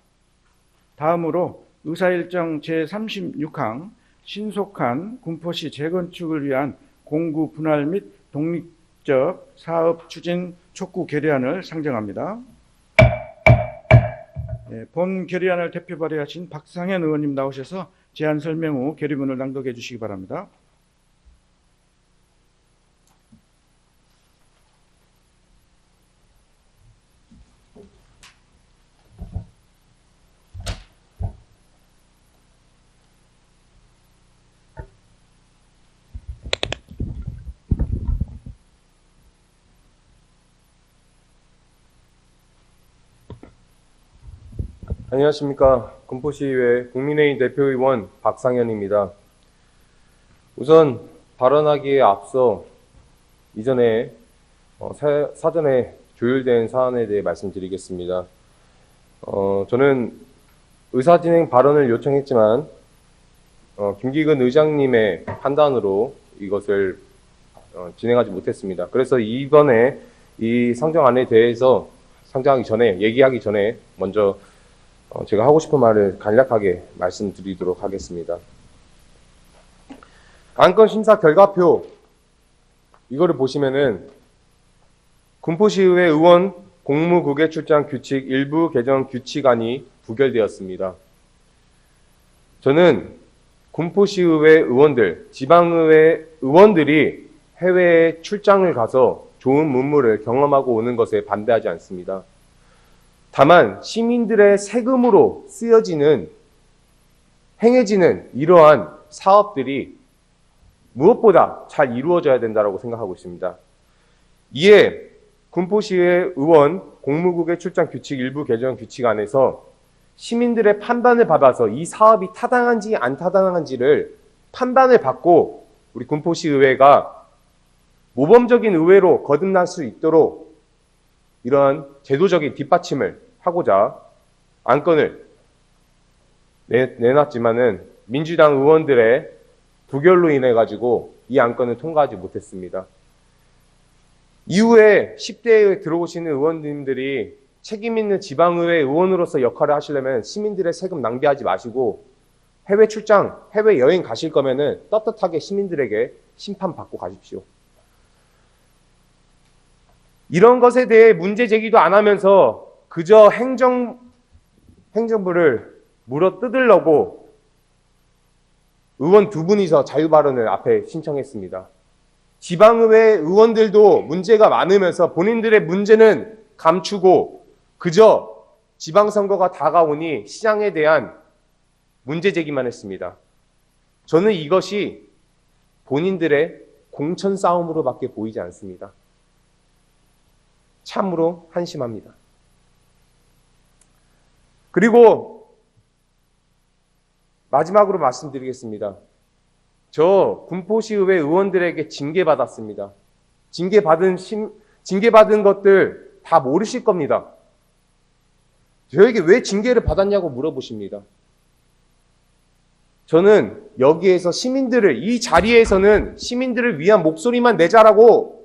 다음으로 의사일정 제36항 신속한 군포시 재건축을 위한 공구 분할 및 독립적 사업 추진 촉구 결의안을 상정합니다. 본 결의안을 대표 발의하신 박상현 의원님 나오셔서 제안 설명 후 결의문을 낭독해 주시기 바랍니다. 안녕하십니까. 군포시의회 국민의힘 대표의원 박상현입니다. 우선 발언하기에 앞서 이전에 사전에 조율된 사안에 대해 말씀드리겠습니다. 저는 의사진행 발언을 요청했지만 김기근 의장님의 판단으로 이것을 진행하지 못했습니다. 그래서 이번에 이 상정안에 대해서 얘기하기 전에 먼저 제가 하고 싶은 말을 간략하게 말씀드리도록 하겠습니다. 안건 심사 결과표 이거를 보시면은 군포시의회 의원 공무국외 출장 규칙 일부 개정 규칙안이 부결되었습니다. 저는 군포시의회 의원들, 지방의회 의원들이 해외에 출장을 가서 좋은 문물을 경험하고 오는 것에 반대하지 않습니다. 다만 시민들의 세금으로 행해지는 이러한 사업들이 무엇보다 잘 이루어져야 된다고 생각하고 있습니다. 이에 군포시의 의원 공무국외 출장 규칙 일부 개정 규칙안에서 시민들의 판단을 받아서 이 사업이 타당한지 안 타당한지를 판단을 받고 우리 군포시의회가 모범적인 의회로 거듭날 수 있도록 이러한 제도적인 뒷받침을 하고자 안건을 내놨지만은 민주당 의원들의 부결로 인해 가지고 이 안건을 통과하지 못했습니다. 이후에 10대에 들어오시는 의원님들이 책임 있는 지방의회 의원으로서 역할을 하시려면 시민들의 세금 낭비하지 마시고 해외 출장, 해외 여행 가실 거면은 떳떳하게 시민들에게 심판받고 가십시오. 이런 것에 대해 문제 제기도 안 하면서 그저 행정부를 물어 뜯으려고 의원 두 분이서 자유 발언을 앞에 신청했습니다. 지방의회 의원들도 문제가 많으면서 본인들의 문제는 감추고 그저 지방선거가 다가오니 시장에 대한 문제 제기만 했습니다. 저는 이것이 본인들의 공천 싸움으로밖에 보이지 않습니다. 참으로 한심합니다. 그리고 마지막으로 말씀드리겠습니다. 저 군포시의회 의원들에게 징계받았습니다. 징계받은 것들 다 모르실 겁니다. 저에게 왜 징계를 받았냐고 물어보십니다. 저는 여기에서 이 자리에서는 시민들을 위한 목소리만 내자라고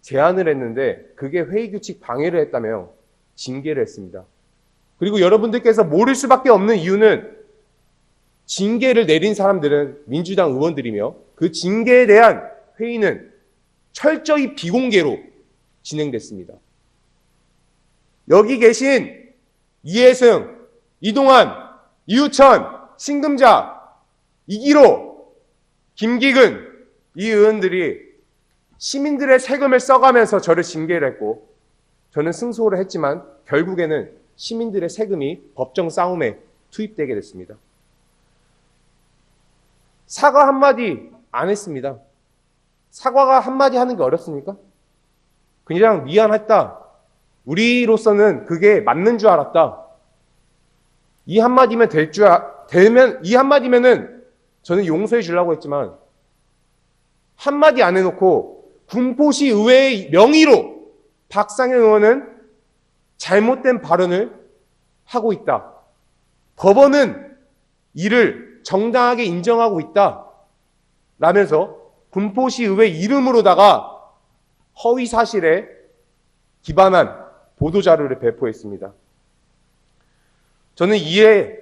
제안을 했는데 그게 회의규칙 방해를 했다며 징계를 했습니다. 그리고 여러분들께서 모를 수밖에 없는 이유는 징계를 내린 사람들은 민주당 의원들이며 그 징계에 대한 회의는 철저히 비공개로 진행됐습니다. 여기 계신 이해승, 이동환, 이우천, 신금자, 이기로, 김기근 이 의원들이 시민들의 세금을 써가면서 저를 징계를 했고 저는 승소를 했지만 결국에는 시민들의 세금이 법정 싸움에 투입되게 됐습니다. 사과 한마디 안 했습니다. 사과가 한마디 하는 게 어렵습니까? 그냥 미안했다. 우리로서는 그게 맞는 줄 알았다. 이 한마디면 이 한마디면은 저는 용서해 주려고 했지만 한마디 안 해놓고 군포시 의회의 명의로 박상현 의원은 잘못된 발언을 하고 있다. 법원은 이를 정당하게 인정하고 있다. 라면서 군포시 의회 이름으로다가 허위 사실에 기반한 보도자료를 배포했습니다. 저는 이에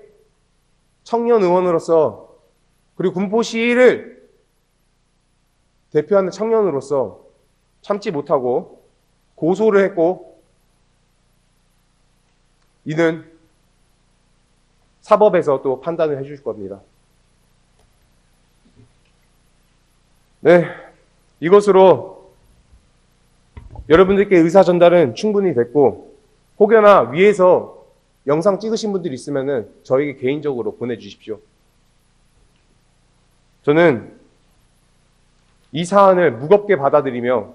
청년 의원으로서 그리고 군포시를 대표하는 청년으로서 참지 못하고 고소를 했고 이는 사법에서 또 판단을 해줄 겁니다. 네, 이것으로 여러분들께 의사 전달은 충분히 됐고 혹여나 위에서 영상 찍으신 분들이 있으면 저에게 개인적으로 보내주십시오. 저는 이 사안을 무겁게 받아들이며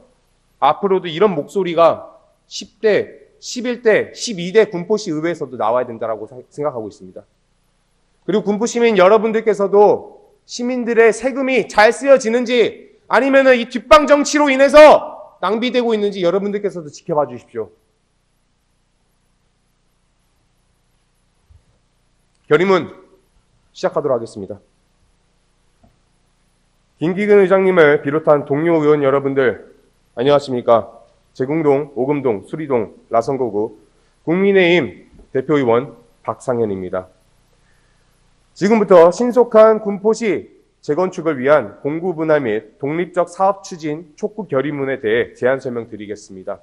앞으로도 이런 목소리가 10대 11대, 12대 군포시 의회에서도 나와야 된다고 생각하고 있습니다. 그리고 군포시민 여러분들께서도 시민들의 세금이 잘 쓰여지는지 아니면 이 뒷방 정치로 인해서 낭비되고 있는지 여러분들께서도 지켜봐 주십시오. 결의문 시작하도록 하겠습니다. 김기근 의장님을 비롯한 동료 의원 여러분들 안녕하십니까? 제공동, 오금동, 수리동, 라선거구 국민의힘 대표의원 박상현입니다. 지금부터 신속한 군포시 재건축을 위한 공구 분할 및 독립적 사업 추진 촉구 결의문에 대해 제안 설명드리겠습니다.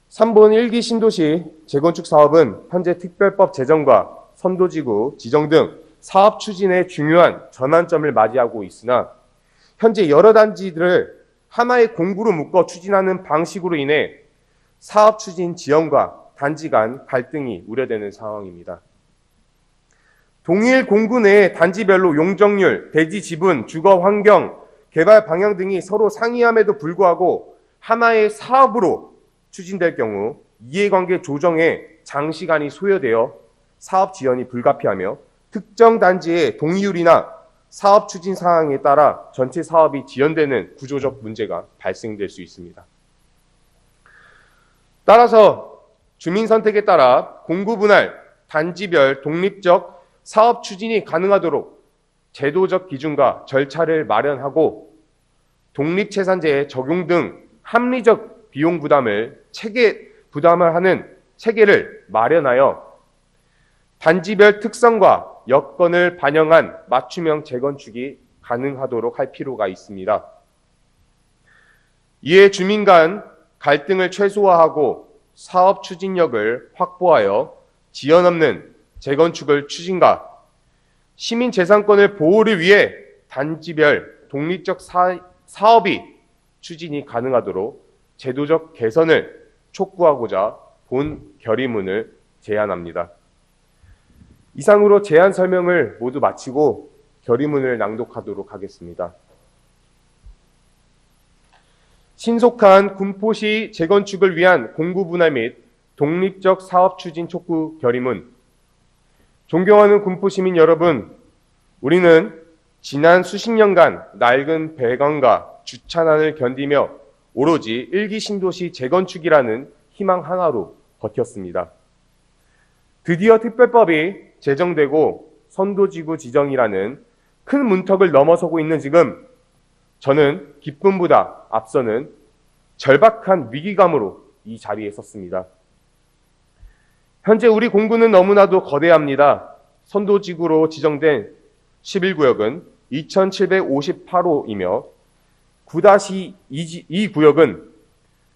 3번 1기 신도시 재건축 사업은 현재 특별법 제정과 선도지구 지정 등 사업 추진의 중요한 전환점을 맞이하고 있으나 현재 여러 단지들을 하나의 공구로 묶어 추진하는 방식으로 인해 사업 추진 지연과 단지 간 갈등이 우려되는 상황입니다. 동일 공구 내에 단지별로 용적률, 대지 지분, 주거 환경, 개발 방향 등이 서로 상이함에도 불구하고 하나의 사업으로 추진될 경우 이해관계 조정에 장시간이 소요되어 사업 지연이 불가피하며 특정 단지의 동의율이나 사업 추진 사항에 따라 전체 사업이 지연되는 구조적 문제가 발생될 수 있습니다. 따라서 주민 선택에 따라 공구 분할, 단지별 독립적 사업 추진이 가능하도록 제도적 기준과 절차를 마련하고 독립채산제 적용 등 합리적 비용 부담을 부담을 하는 체계를 마련하여 단지별 특성과 여건을 반영한 맞춤형 재건축이 가능하도록 할 필요가 있습니다. 이에 주민 간 갈등을 최소화하고 사업 추진력을 확보하여 지연 없는 재건축을 추진과 시민 재산권을 보호를 위해 단지별 독립적 사업이 추진이 가능하도록 제도적 개선을 촉구하고자 본 결의문을 제안합니다. 이상으로 제안 설명을 모두 마치고 결의문을 낭독하도록 하겠습니다. 신속한 군포시 재건축을 위한 공구 분할 및 독립적 사업 추진 촉구 결의문. 존경하는 군포시민 여러분, 우리는 지난 수십 년간 낡은 배관과 주차난을 견디며 오로지 일기 신도시 재건축이라는 희망 하나로 버텼습니다. 드디어 특별법이 제정되고 선도지구 지정이라는 큰 문턱을 넘어서고 있는 지금 저는 기쁨보다 앞서는 절박한 위기감으로 이 자리에 섰습니다. 현재 우리 공구는 너무나도 거대합니다. 선도지구로 지정된 11구역은 2758호이며 9-2 구역은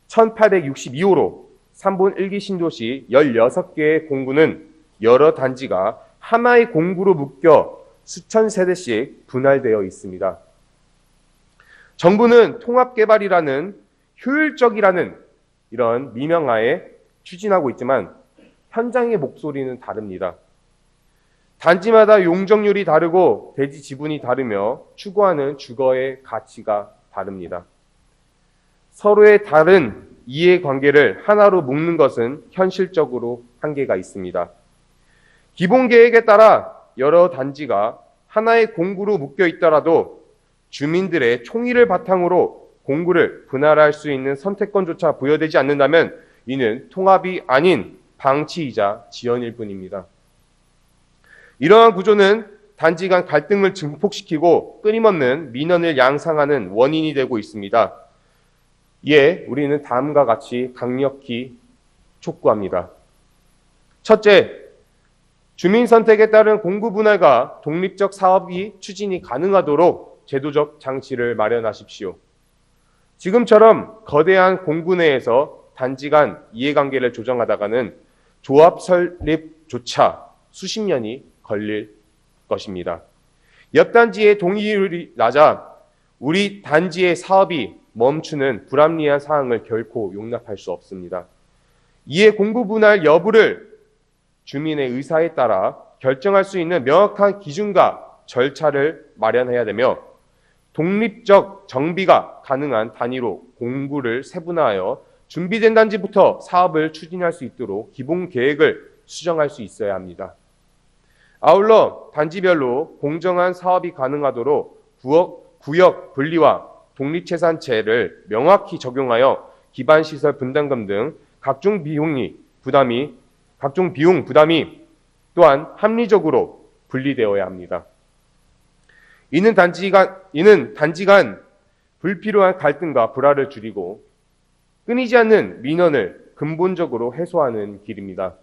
1862호로 3본 1기 신도시 16개의 공구는 여러 단지가 하나의 공구로 묶여 수천 세대씩 분할되어 있습니다. 정부는 통합개발이라는 효율적이라는 이런 미명하에 추진하고 있지만 현장의 목소리는 다릅니다. 단지마다 용적률이 다르고 대지 지분이 다르며 추구하는 주거의 가치가 다릅니다. 서로의 다른 이해관계를 하나로 묶는 것은 현실적으로 한계가 있습니다. 기본계획에 따라 여러 단지가 하나의 공구로 묶여 있더라도 주민들의 총의를 바탕으로 공구를 분할할 수 있는 선택권조차 부여되지 않는다면 이는 통합이 아닌 방치이자 지연일 뿐입니다. 이러한 구조는 단지 간 갈등을 증폭시키고 끊임없는 민원을 양상하는 원인이 되고 있습니다. 이에 우리는 다음과 같이 강력히 촉구합니다. 첫째, 주민 선택에 따른 공구 분할과 독립적 사업이 추진이 가능하도록 제도적 장치를 마련하십시오. 지금처럼 거대한 공구 내에서 단지 간 이해관계를 조정하다가는 조합 설립조차 수십 년이 걸릴 것입니다. 옆 단지의 동의율이 낮아 우리 단지의 사업이 멈추는 불합리한 사항을 결코 용납할 수 없습니다. 이에 공구 분할 여부를 주민의 의사에 따라 결정할 수 있는 명확한 기준과 절차를 마련해야 되며 독립적 정비가 가능한 단위로 공구를 세분화하여 준비된 단지부터 사업을 추진할 수 있도록 기본 계획을 수정할 수 있어야 합니다. 아울러 단지별로 공정한 사업이 가능하도록 구역 분리와 독립재산제를 명확히 적용하여 기반시설 분담금 등 각종 비용 부담이 또한 합리적으로 분리되어야 합니다. 이는 단지 간 불필요한 갈등과 불화를 줄이고 끊이지 않는 민원을 근본적으로 해소하는 길입니다.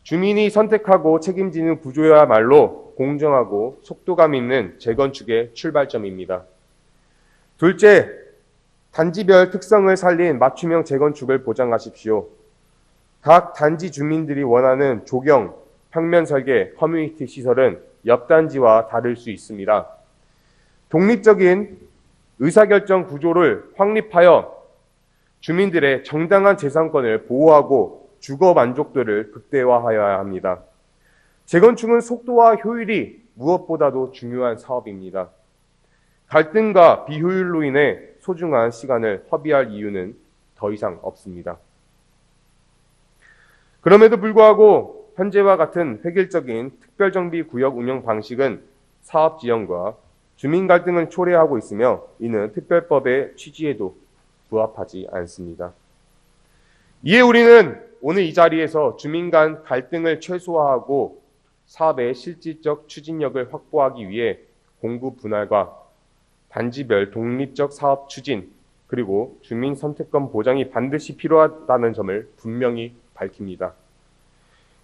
주민이 선택하고 책임지는 구조야말로 공정하고 속도감 있는 재건축의 출발점입니다. 둘째, 단지별 특성을 살린 맞춤형 재건축을 보장하십시오. 각 단지 주민들이 원하는 조경, 평면 설계, 커뮤니티 시설은 옆 단지와 다를 수 있습니다. 독립적인 의사결정 구조를 확립하여 주민들의 정당한 재산권을 보호하고 주거 만족도를 극대화하여야 합니다. 재건축은 속도와 효율이 무엇보다도 중요한 사업입니다. 갈등과 비효율로 인해 소중한 시간을 허비할 이유는 더 이상 없습니다. 그럼에도 불구하고 현재와 같은 획일적인 특별정비 구역 운영 방식은 사업 지형과 주민 갈등을 초래하고 있으며 이는 특별법의 취지에도 부합하지 않습니다. 이에 우리는 오늘 이 자리에서 주민 간 갈등을 최소화하고 사업의 실질적 추진력을 확보하기 위해 공구 분할과 단지별 독립적 사업 추진 그리고 주민 선택권 보장이 반드시 필요하다는 점을 분명히 밝힙니다.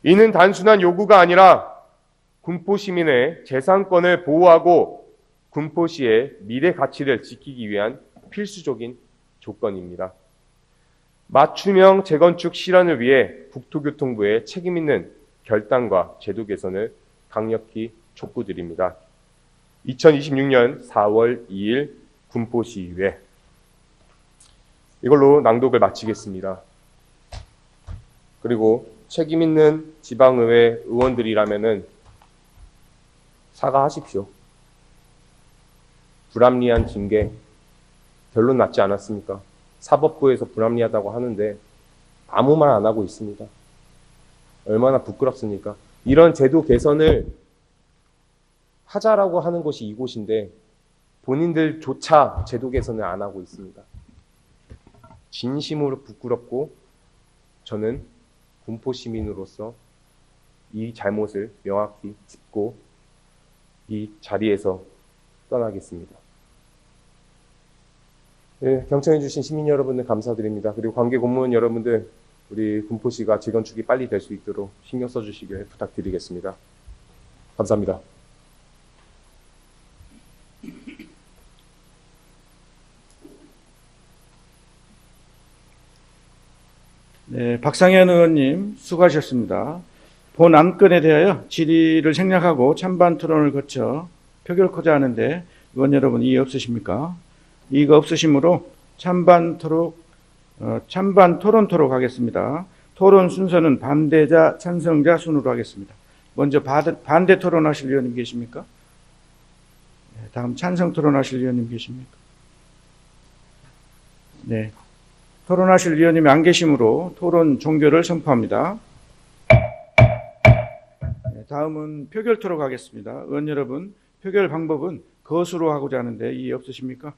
이는 단순한 요구가 아니라 군포 시민의 재산권을 보호하고 군포시의 미래 가치를 지키기 위한 필수적인 조건입니다. 맞춤형 재건축 실현을 위해 국토교통부의 책임 있는 결단과 제도 개선을 강력히 촉구드립니다. 2026년 4월 2일 군포시의회. 이걸로 낭독을 마치겠습니다. 그리고 책임 있는 지방의회 의원들이라면은 사과하십시오. 불합리한 징계 결론 났지 않았습니까? 사법부에서 불합리하다고 하는데 아무 말 안 하고 있습니다. 얼마나 부끄럽습니까? 이런 제도 개선을 하자라고 하는 곳이 이곳인데 본인들조차 제도 개선을 안 하고 있습니다. 진심으로 부끄럽고 저는 군포 시민으로서 이 잘못을 명확히 짚고 이 자리에서 떠나겠습니다. 네, 경청해 주신 시민 여러분들 감사드립니다. 그리고 관계 공무원 여러분들 우리 군포시가 재건축이 빨리 될 수 있도록 신경 써주시길 부탁드리겠습니다. 감사합니다. 네, 박상현 의원님 수고하셨습니다. 본 안건에 대하여 질의를 생략하고 찬반 토론을 거쳐 표결코자 하는데 의원 여러분 이의 없으십니까? 이의가 없으시므로 찬반 토론토록 하겠습니다. 토론 순서는 반대자, 찬성자 순으로 하겠습니다. 먼저 반대 토론하실 의원님 계십니까? 다음 찬성 토론하실 의원님 계십니까? 네. 토론하실 의원님이 안 계시므로 토론 종결을 선포합니다. 다음은 표결 토록 하겠습니다. 의원 여러분, 표결 방법은 거수로 하고자 하는데 이의 없으십니까?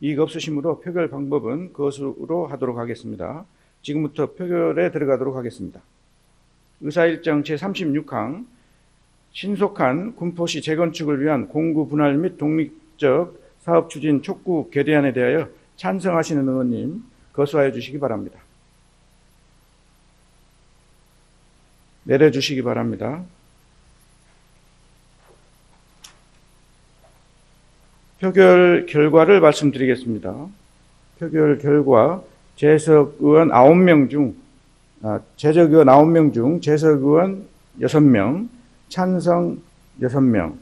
이의가 없으시므로 표결 방법은 거수로 하도록 하겠습니다. 지금부터 표결에 들어가도록 하겠습니다. 의사일정 제36항 신속한 군포시 재건축을 위한 공구 분할 및 독립적 사업 추진 촉구 결의안에 대하여 찬성하시는 의원님 거수하여 주시기 바랍니다. 내려주시기 바랍니다. 표결 결과를 말씀드리겠습니다. 표결 결과 재석 의원 9명 중 재적 의원 9명 중 재석 의원 6명, 찬성 6명,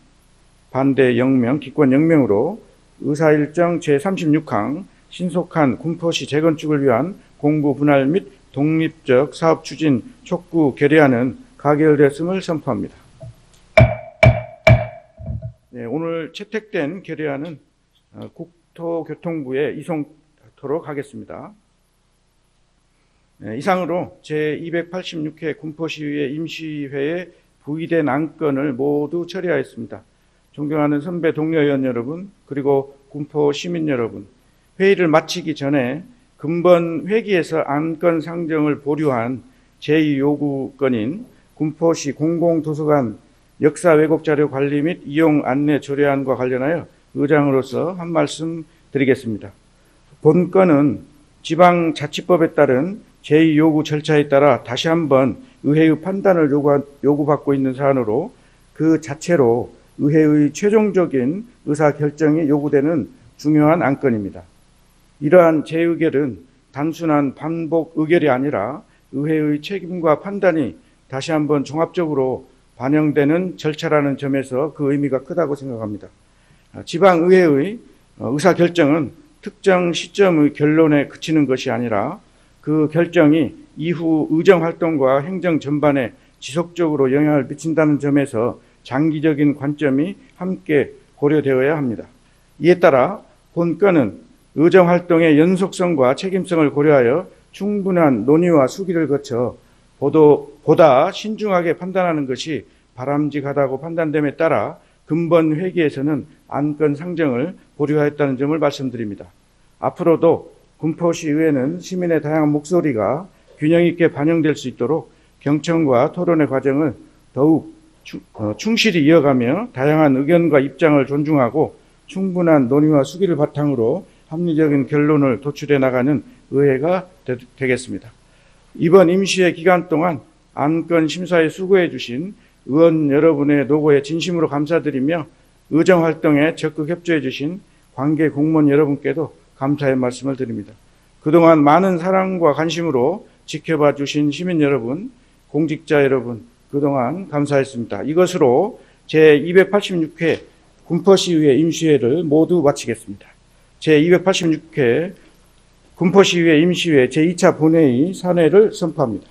반대 0명, 기권 0명으로 의사일정 제36항 신속한 군포시 재건축을 위한 공구 분할 및 독립적 사업 추진 촉구 결의안은 가결됐음을 선포합니다. 네, 오늘 채택된 결의안은 국토교통부에 이송토록 하겠습니다. 이상으로 제286회 군포시위회 임시회에 부의된 안건을 모두 처리하였습니다. 존경하는 선배 동료 의원 여러분, 그리고 군포 시민 여러분, 회의를 마치기 전에 금번 회기에서 안건 상정을 보류한 제2요구건인 군포시 공공도서관 역사 왜곡 자료 관리 및 이용 안내 조례안과 관련하여 의장으로서 한 말씀 드리겠습니다. 본 건은 지방자치법에 따른 제2요구 절차에 따라 다시 한번 의회의 판단을 요구받고 있는 사안으로 그 자체로 의회의 최종적인 의사결정이 요구되는 중요한 안건입니다. 이러한 재의결은 단순한 반복 의결이 아니라 의회의 책임과 판단이 다시 한번 종합적으로 반영되는 절차라는 점에서 그 의미가 크다고 생각합니다. 지방의회의 의사결정은 특정 시점의 결론에 그치는 것이 아니라 그 결정이 이후 의정활동과 행정 전반에 지속적으로 영향을 미친다는 점에서 장기적인 관점이 함께 고려되어야 합니다. 이에 따라 본 건은 의정활동의 연속성과 책임성을 고려하여 충분한 논의와 수기를 거쳐 보다 신중하게 판단하는 것이 바람직하다고 판단됨에 따라 근본 회기에서는 안건 상정을 보류하였다는 점을 말씀드립니다. 앞으로도 군포시의회는 시민의 다양한 목소리가 균형 있게 반영될 수 있도록 경청과 토론의 과정을 더욱 충실히 이어가며 다양한 의견과 입장을 존중하고 충분한 논의와 수기를 바탕으로 합리적인 결론을 도출해 나가는 의회가 되겠습니다. 이번 임시회 기간 동안 안건 심사에 수고해 주신 의원 여러분의 노고에 진심으로 감사드리며 의정활동에 적극 협조해 주신 관계 공무원 여러분께도 감사의 말씀을 드립니다. 그동안 많은 사랑과 관심으로 지켜봐 주신 시민 여러분, 공직자 여러분, 그동안 감사했습니다. 이것으로 제286회 군포시의회 임시회를 모두 마치겠습니다. 제286회 군포시의회 임시회 제2차 본회의 산회를 선포합니다.